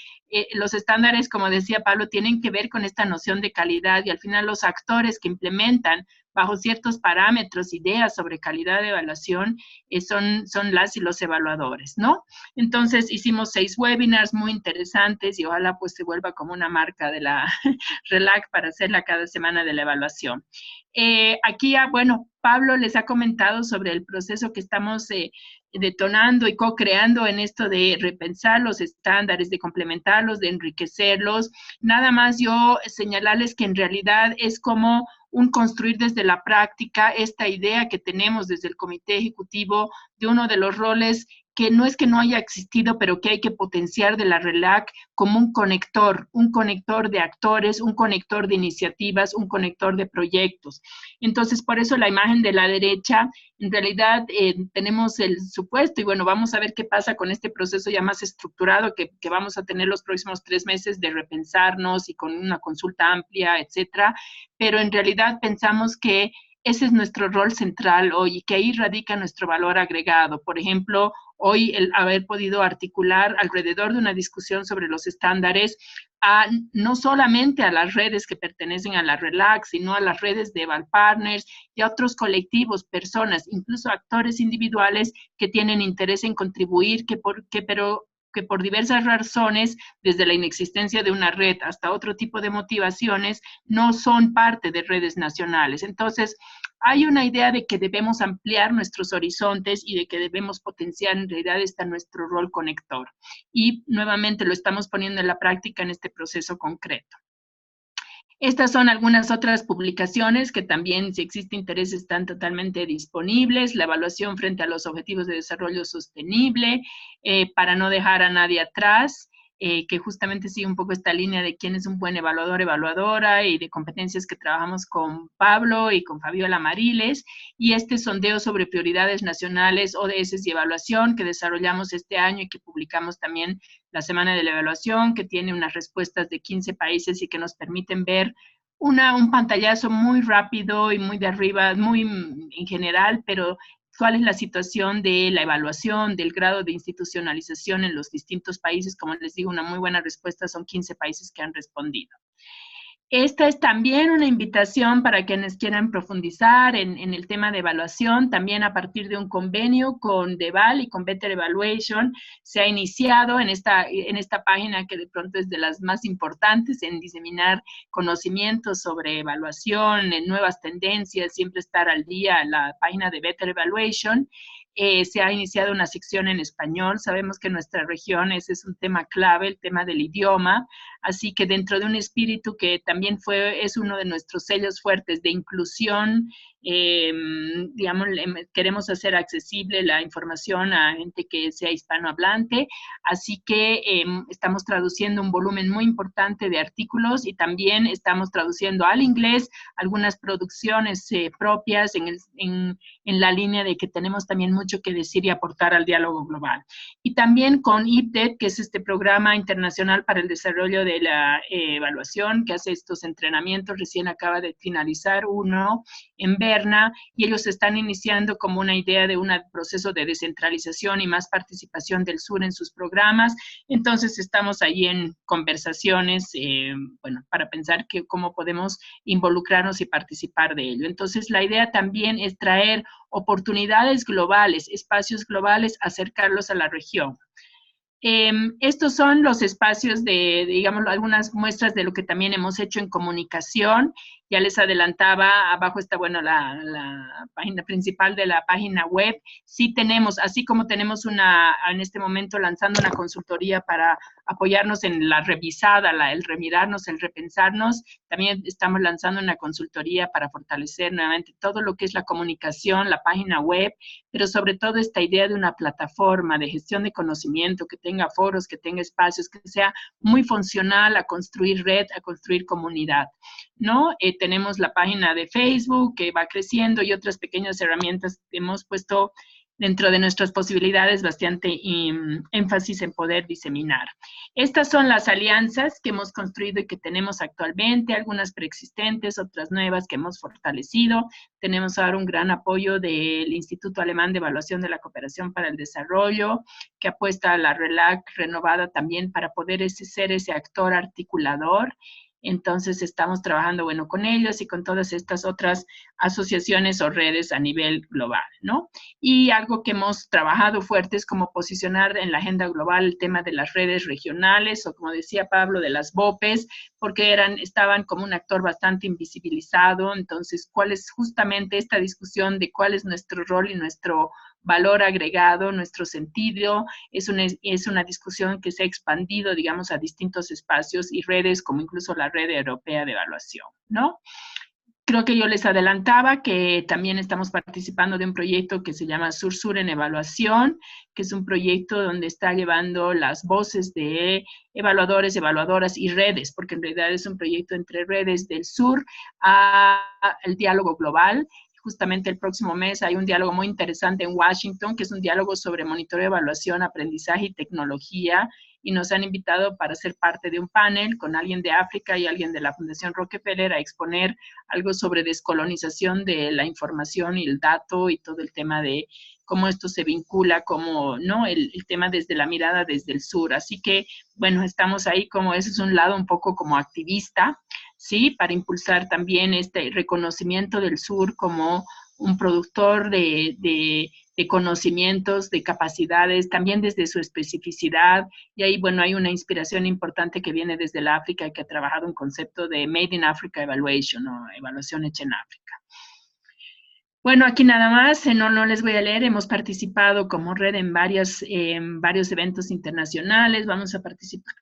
S3: los estándares, como decía Pablo, tienen que ver con esta noción de calidad y al final los actores que implementan bajo ciertos parámetros, ideas sobre calidad de evaluación, son las y los evaluadores, ¿no? Entonces hicimos 6 webinars muy interesantes y ojalá pues se vuelva como una marca de la RELAC para hacerla cada semana de la evaluación. Aquí, bueno, Pablo les ha comentado sobre el proceso que estamos detonando y co-creando en esto de repensar los estándares, de complementarlos, de enriquecerlos. Nada más yo señalarles que en realidad es como un construir desde la práctica esta idea que tenemos desde el Comité Ejecutivo de uno de los roles que no es que no haya existido, pero que hay que potenciar de la RELAC como un conector de actores, un conector de iniciativas, un conector de proyectos. Entonces, por eso la imagen de la derecha, en realidad tenemos el supuesto, y bueno, vamos a ver qué pasa con este proceso ya más estructurado que vamos a tener los próximos 3 meses de repensarnos y con una consulta amplia, etcétera, pero en realidad pensamos que ese es nuestro rol central hoy y que ahí radica nuestro valor agregado. Por ejemplo, hoy el haber podido articular alrededor de una discusión sobre los estándares no solamente a las redes que pertenecen a la RELAC, sino a las redes de Valpartners y a otros colectivos, personas, incluso actores individuales que tienen interés en contribuir, pero que por diversas razones, desde la inexistencia de una red hasta otro tipo de motivaciones, no son parte de redes nacionales. Entonces, hay una idea de que debemos ampliar nuestros horizontes y de que debemos potenciar, en realidad está nuestro rol conector. Y nuevamente lo estamos poniendo en la práctica en este proceso concreto. Estas son algunas otras publicaciones que también, si existe interés, están totalmente disponibles. La evaluación frente a los objetivos de desarrollo sostenible, para no dejar a nadie atrás, que justamente sigue un poco esta línea de quién es un buen evaluador, evaluadora, y de competencias que trabajamos con Pablo y con Fabiola Mariles, y este sondeo sobre prioridades nacionales, ODS y evaluación, que desarrollamos este año y que publicamos también la Semana de la Evaluación, que tiene unas respuestas de 15 países y que nos permiten ver un pantallazo muy rápido y muy de arriba, muy en general, pero cuál es la situación de la evaluación, del grado de institucionalización en los distintos países. Como les digo, una muy buena respuesta, son 15 países que han respondido. Esta es también una invitación para quienes quieran profundizar en el tema de evaluación, también a partir de un convenio con DEVAL y con Better Evaluation. Se ha iniciado en esta página que de pronto es de las más importantes en diseminar conocimientos sobre evaluación, en nuevas tendencias, siempre estar al día en la página de Better Evaluation. Se ha iniciado una sección en español. Sabemos que en nuestra región ese es un tema clave, el tema del idioma, así que dentro de un espíritu que también es uno de nuestros sellos fuertes de inclusión, digamos, queremos hacer accesible la información a gente que sea hispanohablante, así que estamos traduciendo un volumen muy importante de artículos y también estamos traduciendo al inglés algunas producciones propias en la línea de que tenemos también mucho que decir y aportar al diálogo global. Y también con IPDET, que es este programa internacional para el desarrollo de la evaluación, que hace estos entrenamientos, recién acaba de finalizar uno en Berna, y ellos están iniciando como una idea de un proceso de descentralización y más participación del sur en sus programas. Entonces estamos ahí en conversaciones, bueno, para pensar cómo podemos involucrarnos y participar de ello. Entonces la idea también es traer oportunidades globales, espacios globales, acercarlos a la región. Estos son los espacios digamos, algunas muestras de lo que también hemos hecho en comunicación. Ya les adelantaba, abajo está, bueno, la página principal de la página web. Sí tenemos, así como tenemos en este momento lanzando una consultoría para apoyarnos en la revisada, el remirarnos, el repensarnos, también estamos lanzando una consultoría para fortalecer nuevamente todo lo que es la comunicación, la página web, pero sobre todo esta idea de una plataforma de gestión de conocimiento que tenga foros, que tenga espacios, que sea muy funcional a construir red, a construir comunidad, ¿no? Tenemos la página de Facebook que va creciendo y otras pequeñas herramientas que hemos puesto dentro de nuestras posibilidades bastante énfasis en poder diseminar. Estas son las alianzas que hemos construido y que tenemos actualmente, algunas preexistentes, otras nuevas que hemos fortalecido. Tenemos ahora un gran apoyo del Instituto Alemán de Evaluación de la Cooperación para el Desarrollo, que apuesta a la RELAC renovada también para poder ser ese actor articulador. Entonces estamos trabajando, bueno, con ellos y con todas estas otras asociaciones o redes a nivel global, ¿no? Y algo que hemos trabajado fuerte es como posicionar en la agenda global el tema de las redes regionales o, como decía Pablo, de las BOPES, porque estaban como un actor bastante invisibilizado. Entonces, ¿cuál es justamente esta discusión de cuál es nuestro rol y nuestro valor agregado, nuestro sentido. Es una discusión que se ha expandido, digamos, a distintos espacios y redes, como incluso la Red Europea de Evaluación, ¿no? Creo que yo les adelantaba que también estamos participando de un proyecto que se llama Sur-Sur en Evaluación, que es un proyecto donde está llevando las voces de evaluadores, evaluadoras y redes, porque en realidad es un proyecto entre redes del sur al diálogo global. Justamente el próximo mes hay un diálogo muy interesante en Washington, que es un diálogo sobre monitoreo, evaluación, aprendizaje y tecnología, y nos han invitado para ser parte de un panel con alguien de África y alguien de la Fundación Rockefeller a exponer algo sobre descolonización de la información y el dato y todo el tema de cómo esto se vincula, como, ¿no? El tema desde la mirada desde el sur. Así que, bueno, estamos ahí como, ese es un lado un poco como activista, ¿sí? Para impulsar también este reconocimiento del sur como un productor de conocimientos, de capacidades, también desde su especificidad. Y ahí, bueno, hay una inspiración importante que viene desde el África y que ha trabajado un concepto de Made in Africa Evaluation, o evaluación hecha en África. Bueno, aquí nada más, no les voy a leer, hemos participado como red en varios eventos internacionales, vamos a participar.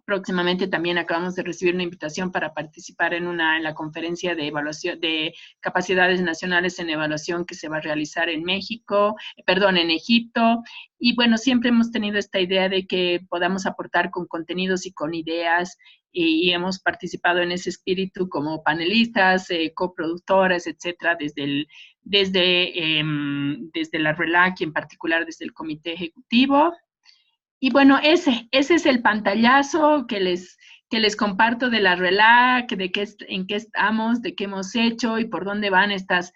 S3: Próximamente también acabamos de recibir una invitación para participar en la conferencia de evaluación de capacidades nacionales en evaluación que se va a realizar en en Egipto. Y bueno, siempre hemos tenido esta idea de que podamos aportar con contenidos y con ideas, y hemos participado en ese espíritu como panelistas, coproductoras, etcétera, desde la RELAC y en particular desde el comité ejecutivo. Y bueno, ese es el pantallazo que les comparto de la RELAC, en qué estamos, de qué hemos hecho y por dónde van estas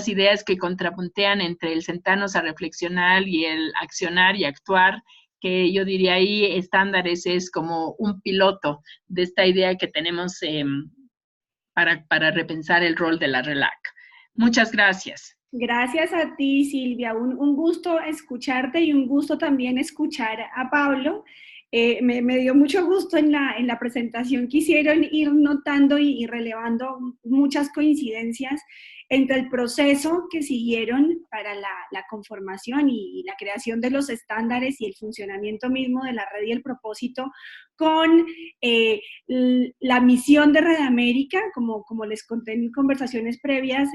S3: ideas que contrapuntean entre el sentarnos a reflexionar y el accionar y actuar, que yo diría ahí estándares es como un piloto de esta idea que tenemos para repensar el rol de la RELAC. Muchas gracias.
S1: Gracias a ti, Silvia. Un gusto escucharte y un gusto también escuchar a Pablo. Me dio mucho gusto en la presentación que hicieron ir notando y relevando muchas coincidencias entre el proceso que siguieron para la conformación y la creación de los estándares y el funcionamiento mismo de la red y el propósito con la misión de Red América, como les conté en conversaciones previas.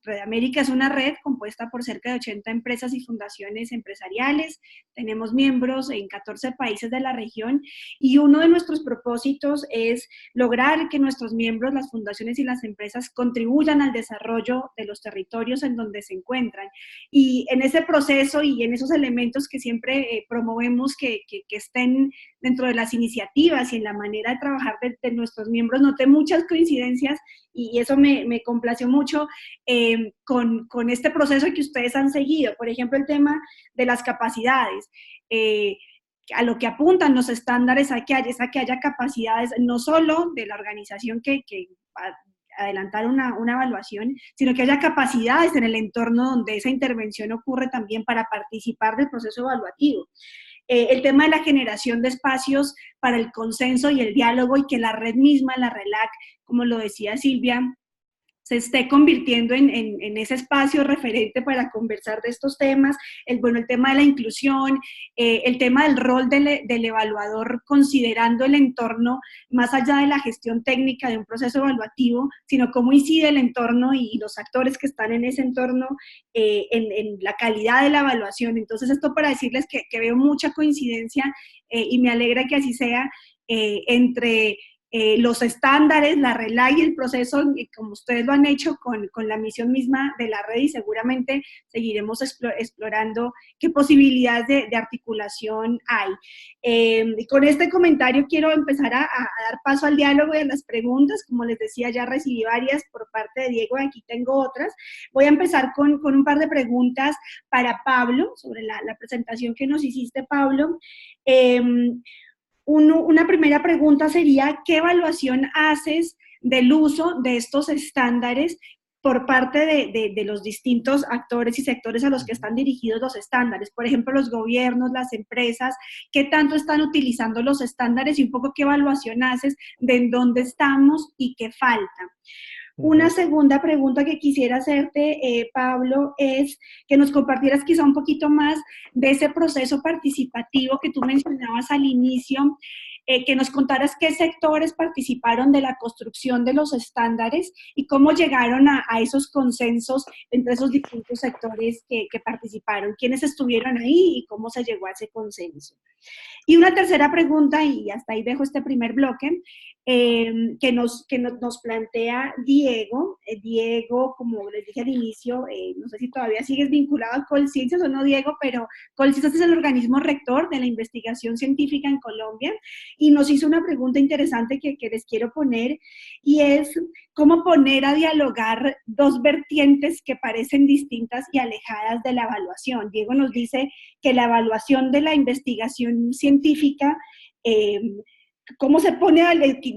S1: Red América es una red compuesta por cerca de 80 empresas y fundaciones empresariales. Tenemos miembros en 14 países de la región y uno de nuestros propósitos es lograr que nuestros miembros, las fundaciones y las empresas contribuyan al desarrollo de los territorios en donde se encuentran. Y en ese proceso y en esos elementos que siempre promovemos que estén dentro de las iniciativas y en la manera de trabajar de nuestros miembros, noté muchas coincidencias y eso me complació mucho con este proceso que ustedes han seguido. Por ejemplo, el tema de las capacidades. A lo que apuntan los estándares es a que haya capacidades no solo de la organización que va a adelantar una evaluación, sino que haya capacidades en el entorno donde esa intervención ocurre también para participar del proceso evaluativo. El tema de la generación de espacios para el consenso y el diálogo y que la red misma, la RELAC, como lo decía Silvia, se esté convirtiendo en ese espacio referente para conversar de estos temas, el tema de la inclusión, el tema del rol del evaluador considerando el entorno más allá de la gestión técnica de un proceso evaluativo, sino cómo incide el entorno y los actores que están en ese entorno en la calidad de la evaluación. Entonces, esto para decirles que veo mucha coincidencia y me alegra que así sea entre los estándares, la RELAC y el proceso, como ustedes lo han hecho con la misión misma de la red, y seguramente seguiremos explorando qué posibilidades de articulación hay. Y con este comentario quiero empezar a dar paso al diálogo y a las preguntas. Como les decía, ya recibí varias por parte de Diego y aquí tengo otras. Voy a empezar con un par de preguntas para Pablo, sobre la presentación que nos hiciste, Pablo. Una primera pregunta sería, ¿qué evaluación haces del uso de estos estándares por parte de los distintos actores y sectores a los que están dirigidos los estándares? Por ejemplo, los gobiernos, las empresas, ¿qué tanto están utilizando los estándares y un poco qué evaluación haces de en dónde estamos y qué falta? Una segunda pregunta que quisiera hacerte, Pablo, es que nos compartieras quizá un poquito más de ese proceso participativo que tú mencionabas al inicio, que nos contaras qué sectores participaron de la construcción de los estándares y cómo llegaron a esos consensos entre esos distintos sectores que participaron, quiénes estuvieron ahí y cómo se llegó a ese consenso. Y una tercera pregunta, y hasta ahí dejo este primer bloque, nos plantea Diego. Diego, como les dije al inicio, no sé si todavía sigues vinculado a Colciencias o no, Diego, pero Colciencias es el organismo rector de la investigación científica en Colombia y nos hizo una pregunta interesante que les quiero poner y es cómo poner a dialogar dos vertientes que parecen distintas y alejadas de la evaluación. Diego nos dice que la evaluación de la investigación científica cómo se pone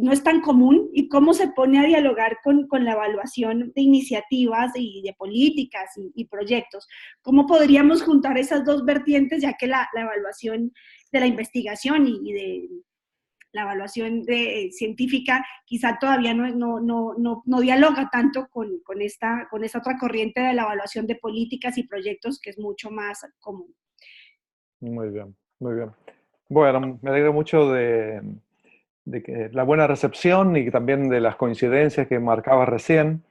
S1: no es tan común, y cómo se pone a dialogar con la evaluación de iniciativas y de políticas y proyectos. ¿Cómo podríamos juntar esas dos vertientes, ya que la evaluación de la investigación y de la evaluación científica quizá todavía no dialoga tanto con esta otra corriente de la evaluación de políticas y proyectos que es mucho más común?
S2: Muy bien, muy bien. Bueno, me alegro mucho de que la buena recepción y también de las coincidencias que marcabas recién.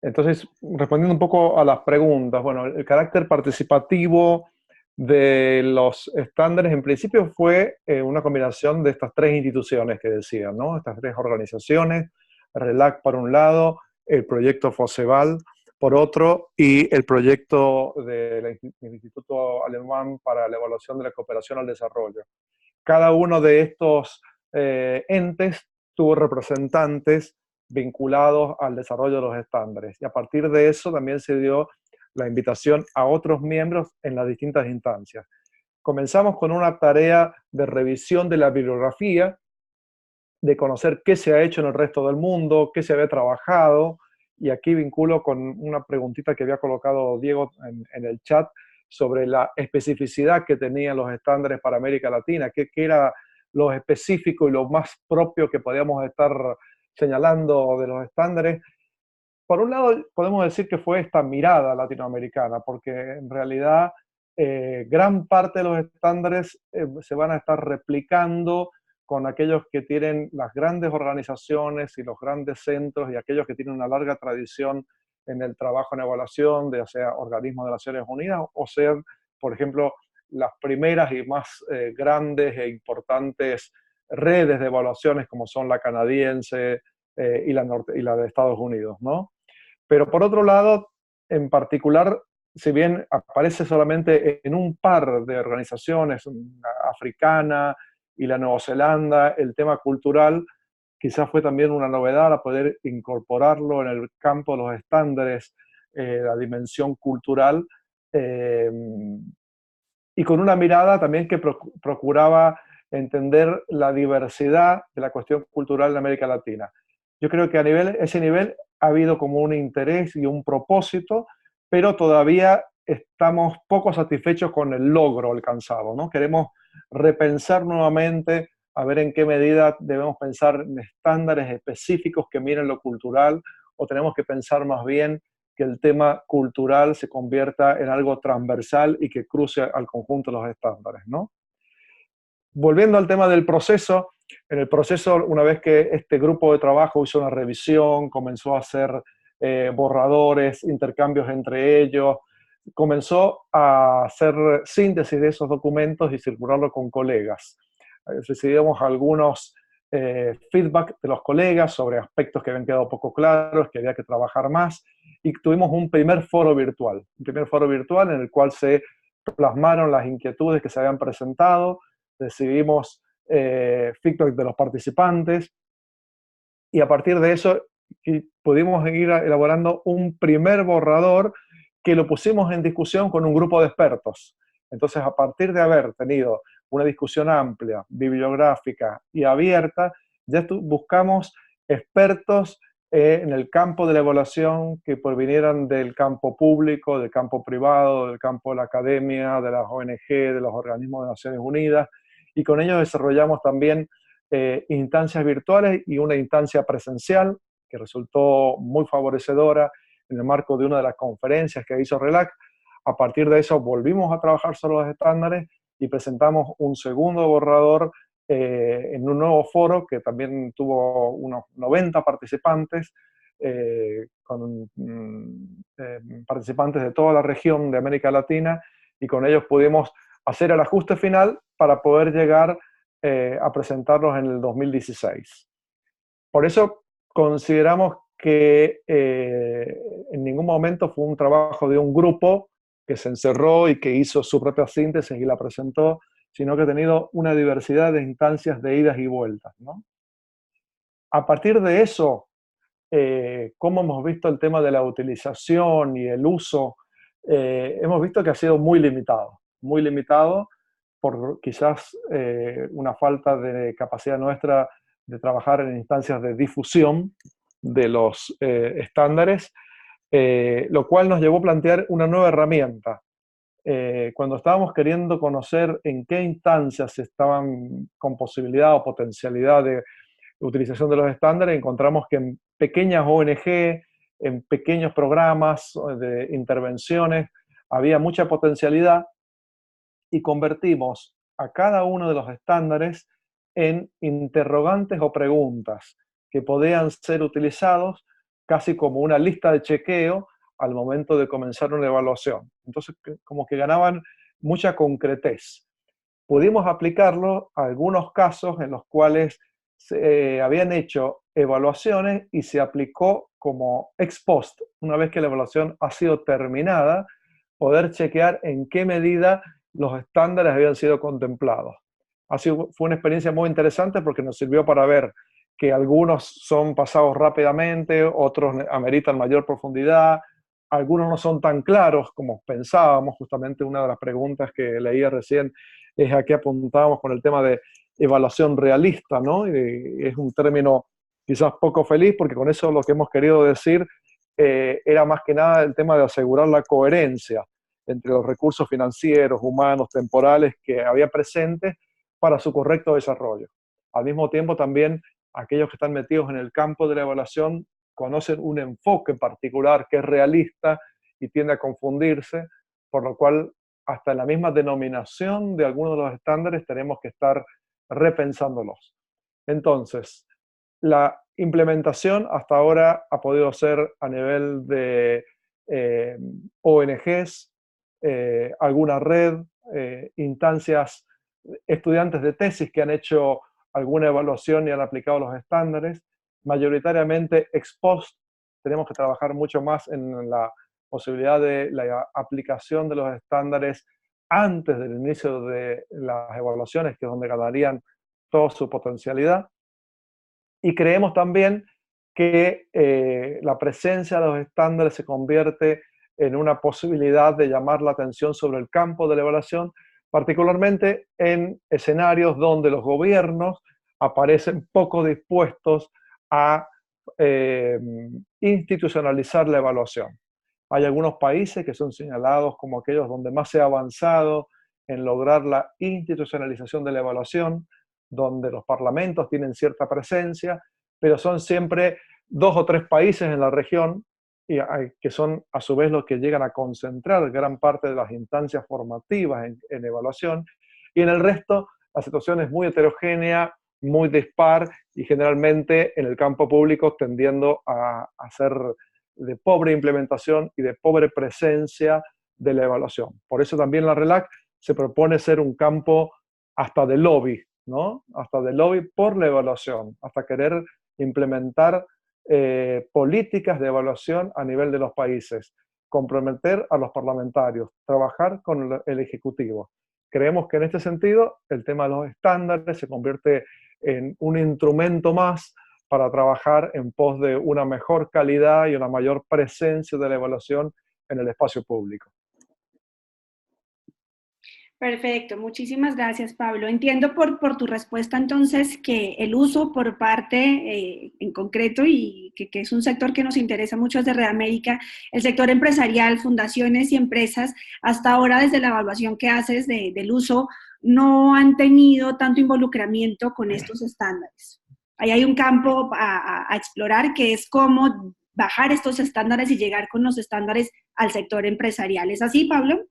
S2: Entonces, respondiendo un poco a las preguntas, bueno, el carácter participativo de los estándares en principio fue una combinación de estas tres instituciones que decía, ¿no? Estas tres organizaciones, RELAC por un lado, el proyecto FOSEVAL por otro, y el proyecto del Instituto Alemán para la Evaluación de la Cooperación al Desarrollo. Cada uno de estos entes tuvo representantes vinculados al desarrollo de los estándares. Y a partir de eso también se dio la invitación a otros miembros en las distintas instancias. Comenzamos con una tarea de revisión de la bibliografía, de conocer qué se ha hecho en el resto del mundo, qué se había trabajado, y aquí vinculo con una preguntita que había colocado Diego en el chat sobre la especificidad que tenían los estándares para América Latina, qué era lo específico y lo más propio que podíamos estar señalando de los estándares. Por un lado, podemos decir que fue esta mirada latinoamericana, porque en realidad gran parte de los estándares se van a estar replicando con aquellos que tienen las grandes organizaciones y los grandes centros y aquellos que tienen una larga tradición en el trabajo en evaluación, ya sea organismos de Naciones Unidas o ser, por ejemplo, las primeras y más grandes e importantes redes de evaluaciones como son la canadiense y la de Estados Unidos, ¿no? Pero por otro lado, en particular, si bien aparece solamente en un par de organizaciones, africana y la Nueva Zelanda, el tema cultural quizás fue también una novedad a poder incorporarlo en el campo de los estándares, la dimensión cultural, y con una mirada también que procuraba entender la diversidad de la cuestión cultural en América Latina. Yo creo que a ese nivel ha habido como un interés y un propósito, pero todavía estamos poco satisfechos con el logro alcanzado, ¿no? Queremos repensar nuevamente, a ver en qué medida debemos pensar en estándares específicos que miren lo cultural, o tenemos que pensar más bien que el tema cultural se convierta en algo transversal y que cruce al conjunto de los estándares, ¿no? Volviendo al tema del proceso, en el proceso, una vez que este grupo de trabajo hizo una revisión, comenzó a hacer borradores, intercambios entre ellos, comenzó a hacer síntesis de esos documentos y circularlo con colegas. Recibimos algunos feedback de los colegas sobre aspectos que habían quedado poco claros, que había que trabajar más, y tuvimos un primer foro virtual en el cual se plasmaron las inquietudes que se habían presentado, recibimos feedback de los participantes, y a partir de eso pudimos ir elaborando un primer borrador que lo pusimos en discusión con un grupo de expertos. Entonces, a partir de haber tenido una discusión amplia, bibliográfica y abierta, ya buscamos expertos en el campo de la evaluación que provinieran del campo público, del campo privado, del campo de la academia, de las ONG, de los organismos de Naciones Unidas, y con ellos desarrollamos también instancias virtuales y una instancia presencial que resultó muy favorecedora en el marco de una de las conferencias que hizo RELAC. A partir de eso volvimos a trabajar sobre los estándares y presentamos un segundo borrador en un nuevo foro que también tuvo unos 90 participantes, con participantes de toda la región de América Latina, y con ellos pudimos hacer el ajuste final para poder llegar a presentarlos en el 2016. Por eso consideramos que en ningún momento fue un trabajo de un grupo que se encerró y que hizo su propia síntesis y la presentó, sino que ha tenido una diversidad de instancias de idas y vueltas, ¿no? A partir de eso, cómo hemos visto el tema de la utilización y el uso, hemos visto que ha sido muy limitado por quizás una falta de capacidad nuestra de trabajar en instancias de difusión de los estándares, lo cual nos llevó a plantear una nueva herramienta. Cuando estábamos queriendo conocer en qué instancias estaban con posibilidad o potencialidad de utilización de los estándares, encontramos que en pequeñas ONG, en pequeños programas de intervenciones, había mucha potencialidad, y convertimos a cada uno de los estándares en interrogantes o preguntas que podían ser utilizados casi como una lista de chequeo al momento de comenzar una evaluación. Entonces, como que ganaban mucha concretez. Pudimos aplicarlo a algunos casos en los cuales se habían hecho evaluaciones y se aplicó como ex post, una vez que la evaluación ha sido terminada, poder chequear en qué medida los estándares habían sido contemplados. Fue una experiencia muy interesante porque nos sirvió para ver que algunos son pasados rápidamente, otros ameritan mayor profundidad, algunos no son tan claros como pensábamos. Justamente una de las preguntas que leía recién es a qué apuntábamos con el tema de evaluación realista, ¿no? Y es un término quizás poco feliz, porque con eso lo que hemos querido decir era más que nada el tema de asegurar la coherencia entre los recursos financieros, humanos, temporales que había presentes para su correcto desarrollo. Al mismo tiempo, también aquellos que están metidos en el campo de la evaluación conocen un enfoque particular que es realista y tiende a confundirse, por lo cual hasta en la misma denominación de algunos de los estándares tenemos que estar repensándolos. Entonces, la implementación hasta ahora ha podido ser a nivel de ONGs, alguna red, instancias, estudiantes de tesis que han hecho alguna evaluación y han aplicado los estándares, mayoritariamente ex post. Tenemos que trabajar mucho más en la posibilidad de la aplicación de los estándares antes del inicio de las evaluaciones, que es donde ganarían toda su potencialidad. Y creemos también que la presencia de los estándares se convierte en una posibilidad de llamar la atención sobre el campo de la evaluación, particularmente en escenarios donde los gobiernos aparecen poco dispuestos a institucionalizar la evaluación. Hay algunos países que son señalados como aquellos donde más se ha avanzado en lograr la institucionalización de la evaluación, donde los parlamentos tienen cierta presencia, pero son siempre 2 o 3 países en la región que son a su vez los que llegan a concentrar gran parte de las instancias formativas en evaluación, y en el resto la situación es muy heterogénea, muy dispar, y generalmente en el campo público tendiendo a ser de pobre implementación y de pobre presencia de la evaluación. Por eso también la RELAC se propone ser un campo hasta de lobby, ¿no? Hasta de lobby por la evaluación, hasta querer implementar políticas de evaluación a nivel de los países, comprometer a los parlamentarios, trabajar con el Ejecutivo. Creemos que en este sentido el tema de los estándares se convierte en un instrumento más para trabajar en pos de una mejor calidad y una mayor presencia de la evaluación en el espacio público.
S1: Perfecto, muchísimas gracias, Pablo. Entiendo por tu respuesta entonces que el uso por parte en concreto, y que es un sector que nos interesa mucho desde Red América, el sector empresarial, fundaciones y empresas, hasta ahora desde la evaluación que haces del uso, no han tenido tanto involucramiento con estos estándares. ahí hay un campo a explorar, que es cómo bajar estos estándares y llegar con los estándares al sector empresarial. ¿Es así, Pablo?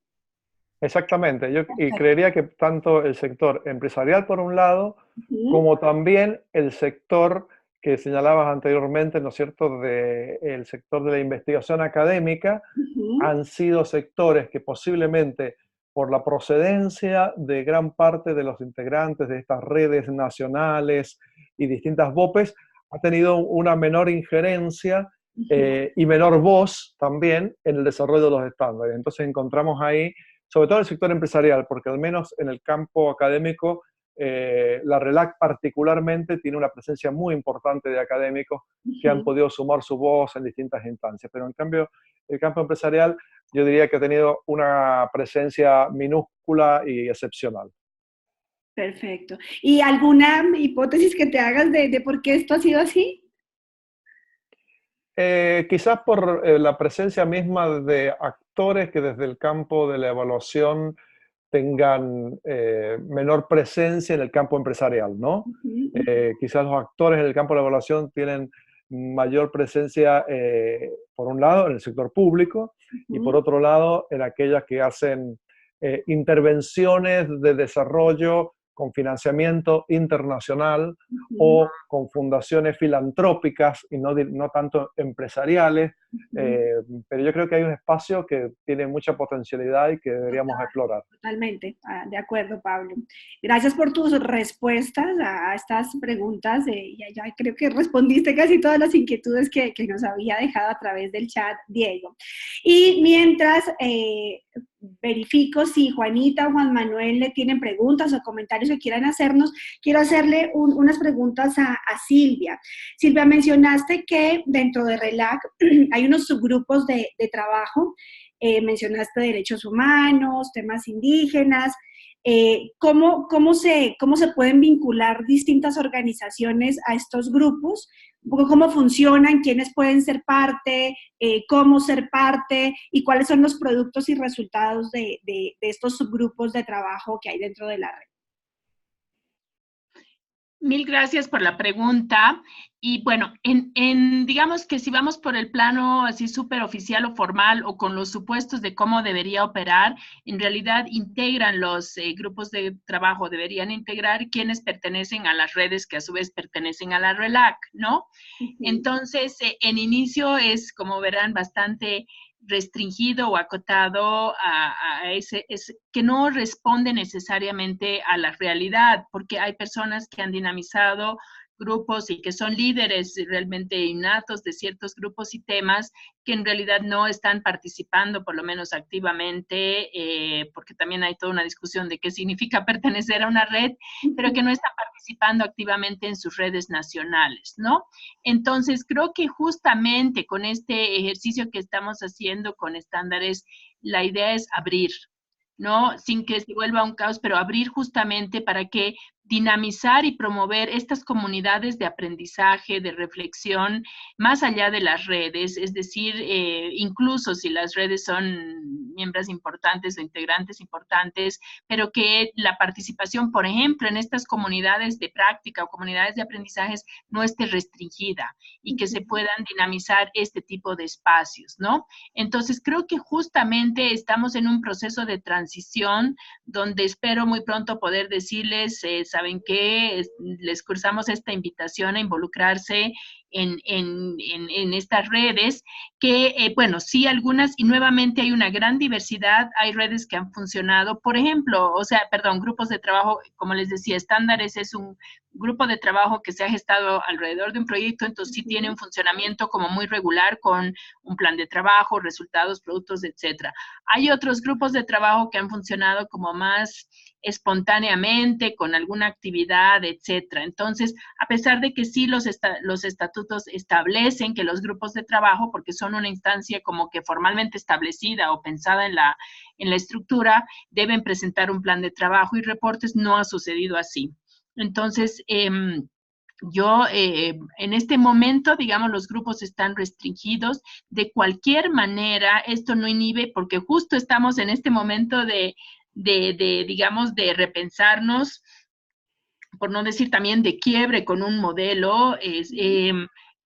S2: Exactamente, y
S1: Perfecto.
S2: creería que tanto el sector empresarial por un lado,
S1: Ujú,
S2: como también el sector que señalabas anteriormente, ¿no es cierto?, el sector de la investigación académica,
S1: ujú,
S2: han sido sectores que posiblemente por la procedencia de gran parte de los integrantes de estas redes nacionales y distintas BOPES, ha tenido una menor injerencia
S1: ujú.
S2: y menor voz también en el desarrollo de los estándares. Entonces encontramos ahí, sobre todo en el sector empresarial, porque al menos en el campo académico, la RELAC particularmente tiene una presencia muy importante de académicos que han
S1: Ujú.
S2: podido sumar su voz en distintas instancias. Pero en cambio, el campo empresarial yo diría que ha tenido una presencia minúscula y excepcional.
S1: Perfecto. ¿Y alguna hipótesis que te hagas de por qué esto ha sido así?
S2: Quizás por la presencia misma de actores que desde el campo de la evaluación tengan menor presencia en el campo empresarial, ¿no?
S1: Ujú, ujú,
S2: Quizás los actores en el campo de la evaluación tienen mayor presencia, por un lado, en el sector público y por
S1: ujú.
S2: otro lado, en aquellas que hacen intervenciones de desarrollo con financiamiento internacional
S1: Ujú,
S2: o con fundaciones filantrópicas y no tanto empresariales,
S1: ujú.
S2: eh, pero yo creo que hay un espacio que tiene mucha potencialidad y que deberíamos explorar.
S1: Totalmente, de acuerdo, Pablo. Gracias por tus respuestas a estas preguntas. Ya creo que respondiste casi todas las inquietudes que nos había dejado a través del chat, Diego. Y mientras verifico si Juanita o Juan Manuel le tienen preguntas o comentarios que quieran hacernos, quiero hacerle unas preguntas a Silvia. Silvia, mencionaste que dentro de RELAC hay unos subgrupos de trabajo. Mencionaste derechos humanos, temas indígenas. ¿Cómo se pueden vincular distintas organizaciones a estos grupos? Un poco cómo funcionan, quiénes pueden ser parte, cómo ser parte y cuáles son los productos y resultados de estos subgrupos de trabajo que hay dentro de la red.
S3: Mil gracias por la pregunta. Y bueno, digamos que si vamos por el plano así súper oficial o formal o con los supuestos de cómo debería operar, en realidad integran los grupos de trabajo, deberían integrar quienes pertenecen a las redes que a su vez pertenecen a la RELAC, ¿no?
S1: Ujú,
S3: Entonces, en inicio es, como verán, bastante restringido o acotado que no responde necesariamente a la realidad, porque hay personas que han dinamizado grupos y que son líderes realmente innatos de ciertos grupos y temas que en realidad no están participando, por lo menos activamente, porque también hay toda una discusión de qué significa pertenecer a una red, pero que no están participando activamente en sus redes nacionales, ¿no? Entonces, creo que justamente con este ejercicio que estamos haciendo con estándares, la idea es abrir, ¿no? Sin que se vuelva un caos, pero abrir justamente para que dinamizar y promover estas comunidades de aprendizaje, de reflexión, más allá de las redes, es decir, incluso si las redes son miembros importantes o integrantes importantes, pero que la participación, por ejemplo, en estas comunidades de práctica o comunidades de aprendizajes no esté restringida y que se
S1: ujú.
S3: puedan dinamizar este tipo de espacios, ¿no? Entonces, creo que justamente estamos en un proceso de transición donde espero muy pronto poder decirles, ¿saben qué? Les cursamos esta invitación a involucrarse en estas redes, que, bueno, sí, algunas, y nuevamente hay una gran diversidad, hay redes que han funcionado, por ejemplo, o sea, perdón, grupos de trabajo, como les decía, estándares es un grupo de trabajo que se ha gestado alrededor de un proyecto, entonces sí tiene un funcionamiento como muy regular con un plan de trabajo, resultados, productos, etcétera. Hay otros grupos de trabajo que han funcionado como más espontáneamente, con alguna actividad, etcétera. Entonces, a pesar de que sí los estatutos establecen que los grupos de trabajo, porque son una instancia como que formalmente establecida o pensada en la estructura, deben presentar un plan de trabajo y reportes, no ha sucedido así. Entonces, yo, en este momento, digamos, los grupos están restringidos. De cualquier manera, esto no inhibe, porque justo estamos en este momento digamos, de repensarnos por no decir también de quiebre con un modelo,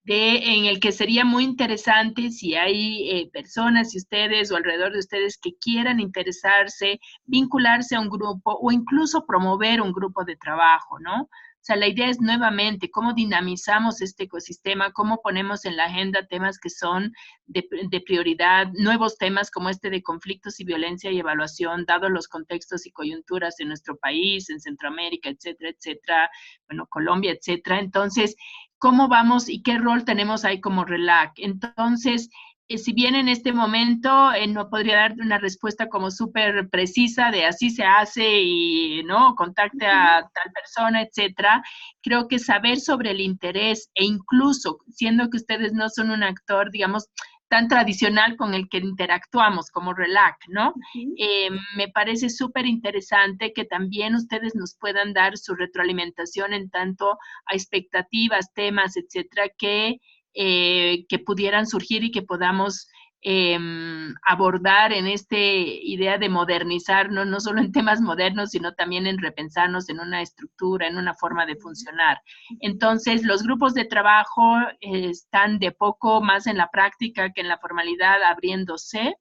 S3: en el que sería muy interesante si hay personas y ustedes o alrededor de ustedes que quieran interesarse, vincularse a un grupo o incluso promover un grupo de trabajo, ¿no? O sea, la idea es nuevamente cómo dinamizamos este ecosistema, cómo ponemos en la agenda temas que son de prioridad, nuevos temas como este de conflictos y violencia y evaluación, dados los contextos y coyunturas en nuestro país, en Centroamérica, etcétera, bueno, Colombia, etcétera. Entonces, ¿cómo vamos y qué rol tenemos ahí como RELAC? Entonces, si bien en este momento no podría dar una respuesta como súper precisa de así se hace y no contacte a tal persona, etcétera, creo que saber sobre el interés e incluso siendo que ustedes no son un actor, digamos, tan tradicional con el que interactuamos como RELAC, ¿no? Me parece súper interesante que también ustedes nos puedan dar su retroalimentación en tanto a expectativas, temas, etcétera, que pudieran surgir y que podamos abordar en esta idea de modernizarnos, no solo en temas modernos, sino también en repensarnos en una estructura, en una forma de funcionar. Entonces, los grupos de trabajo están de poco más en la práctica que en la formalidad abriéndose.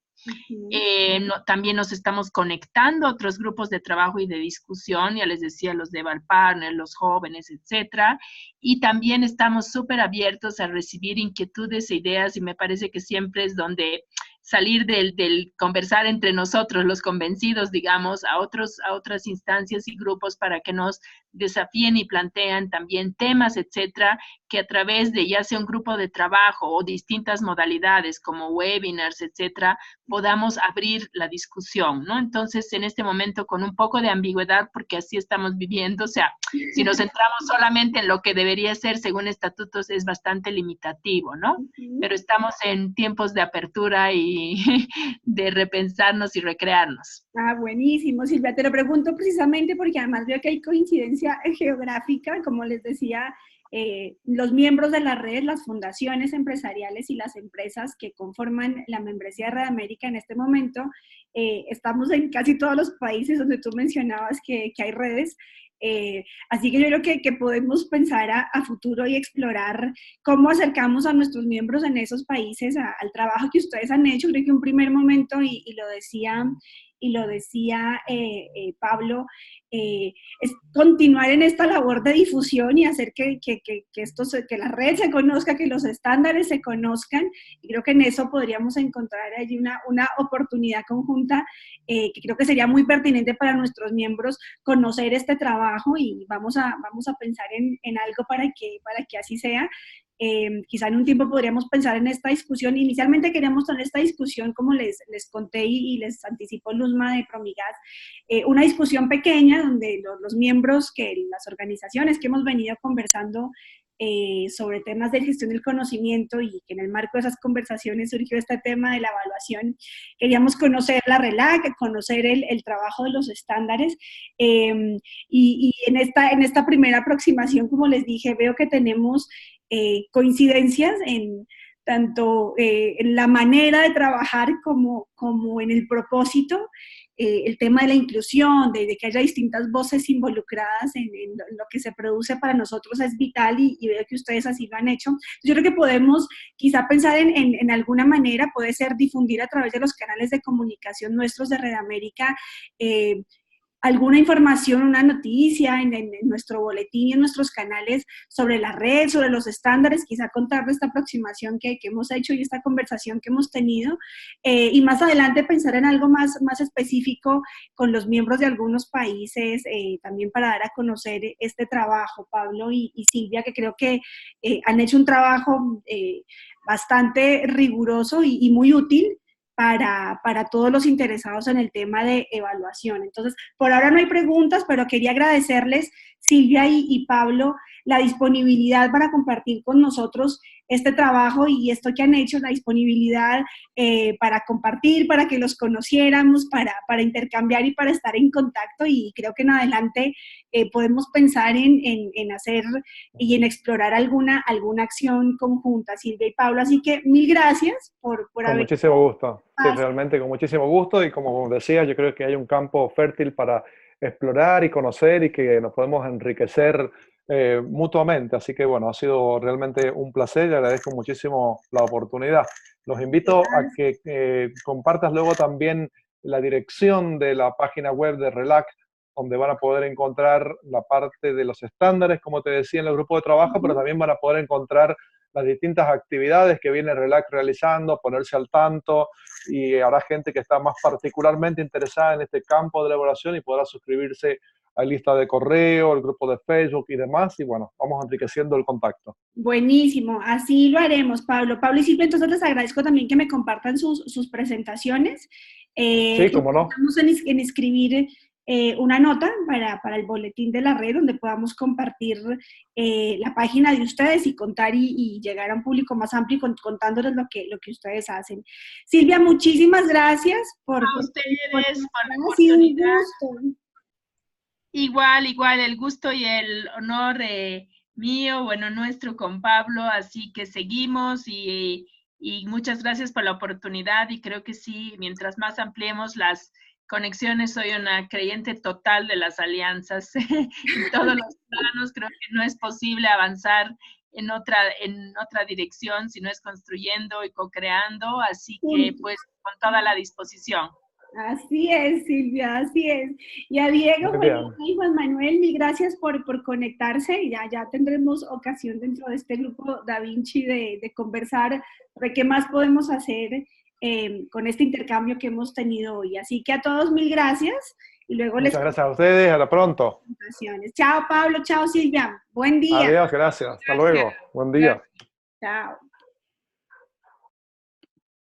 S3: También nos estamos conectando a otros grupos de trabajo y de discusión, ya les decía, los de Valpartner, los jóvenes, etcétera, y también estamos súper abiertos a recibir inquietudes e ideas, y me parece que siempre es donde salir del conversar entre nosotros, los convencidos, digamos, a otras instancias y grupos para que nos desafíen y plantean también temas, etcétera, que a través de ya sea un grupo de trabajo o distintas modalidades como webinars, etcétera, podamos abrir la discusión, ¿no? Entonces, en este momento con un poco de ambigüedad, porque así estamos viviendo, o sea, si nos centramos solamente en lo que debería ser según estatutos es bastante limitativo, ¿no? Pero estamos en tiempos de apertura y de repensarnos y recrearnos.
S1: Ah, buenísimo, Silvia. Te lo pregunto precisamente porque además veo que hay coincidencia geográfica, como les decía, los miembros de la red, las fundaciones empresariales y las empresas que conforman la membresía de Red América en este momento, estamos en casi todos los países donde tú mencionabas que hay redes. Así que yo creo que podemos pensar a futuro y explorar cómo acercamos a nuestros miembros en esos países al trabajo que ustedes han hecho. Creo que un primer momento, y lo decía Pablo, es continuar en esta labor de difusión y hacer que la red se conozca, que los estándares se conozcan, y creo que en eso podríamos encontrar allí una oportunidad conjunta que creo que sería muy pertinente para nuestros miembros conocer este trabajo, y vamos a pensar en algo para que así sea. Quizá en un tiempo podríamos pensar en esta discusión. Inicialmente queríamos tener esta discusión, como les conté y les anticipó Luzma de Promigas, una discusión pequeña donde los miembros, las organizaciones que hemos venido conversando sobre temas de gestión del conocimiento, y que en el marco de esas conversaciones surgió este tema de la evaluación, queríamos conocer la RELAC, conocer el trabajo de los estándares, y en esta primera aproximación, como les dije, veo que tenemos coincidencias en tanto en la manera de trabajar como en el propósito. El tema de la inclusión, de que haya distintas voces involucradas en lo que se produce para nosotros es vital, y veo que ustedes así lo han hecho. Yo creo que podemos quizá pensar en alguna manera, puede ser difundir a través de los canales de comunicación nuestros de Red América, alguna información, una noticia en nuestro boletín y en nuestros canales sobre la red, sobre los estándares, quizá contar de esta aproximación que hemos hecho y esta conversación que hemos tenido, y más adelante pensar en algo más específico con los miembros de algunos países, también para dar a conocer este trabajo. Pablo y Silvia, que creo que han hecho un trabajo bastante riguroso y muy útil para todos los interesados en el tema de evaluación. Entonces, por ahora no hay preguntas, pero quería agradecerles, Silvia y Pablo, la disponibilidad para compartir con nosotros este trabajo y esto que han hecho, la disponibilidad para compartir, para que los conociéramos, para intercambiar y para estar en contacto, y creo que en adelante podemos pensar en hacer y en explorar alguna acción conjunta, Silvia y Pablo. Así que mil gracias por
S2: Con muchísimo gusto, sí, realmente con muchísimo gusto, y como decía, yo creo que hay un campo fértil para explorar y conocer y que nos podemos enriquecer mutuamente. Así que bueno, ha sido realmente un placer y agradezco muchísimo la oportunidad. Los invito a que compartas luego también la dirección de la página web de RELAC, donde van a poder encontrar la parte de los estándares, como te decía, en el grupo de trabajo, pero también van a poder encontrar las distintas actividades que viene RELAC realizando, ponerse al tanto, y habrá gente que está más particularmente interesada en este campo de elaboración y podrá suscribirse a lista de correo, el grupo de Facebook y demás, y bueno, vamos enriqueciendo el contacto.
S1: Buenísimo, así lo haremos, Pablo. Pablo y Silvia, entonces les agradezco también que me compartan sus presentaciones.
S2: Sí, cómo no.
S1: Estamos en escribir una nota para el boletín de la red donde podamos compartir la página de ustedes y contar y llegar a un público más amplio contándoles lo que ustedes hacen. Silvia, muchísimas gracias
S3: a ustedes por la oportunidad. Igual, el gusto y el honor mío, bueno, nuestro con Pablo, así que seguimos y muchas gracias por la oportunidad y creo que sí, mientras más ampliemos las conexiones, soy una creyente total de las alianzas en todos los planos, creo que no es posible avanzar en otra dirección si no es construyendo y co-creando, así que pues con toda la disposición.
S1: Así es, Silvia, así es. Y a Diego y Juan Manuel, mil gracias por conectarse. Ya tendremos ocasión dentro de este grupo Da Vinci de conversar de qué más podemos hacer con este intercambio que hemos tenido hoy. Así que a todos mil gracias. Y luego
S2: Muchas gracias a ustedes, hasta pronto.
S1: Chao, Pablo, chao, Silvia. Buen día.
S2: Adiós, gracias. Hasta luego. Buen día.
S1: Chao.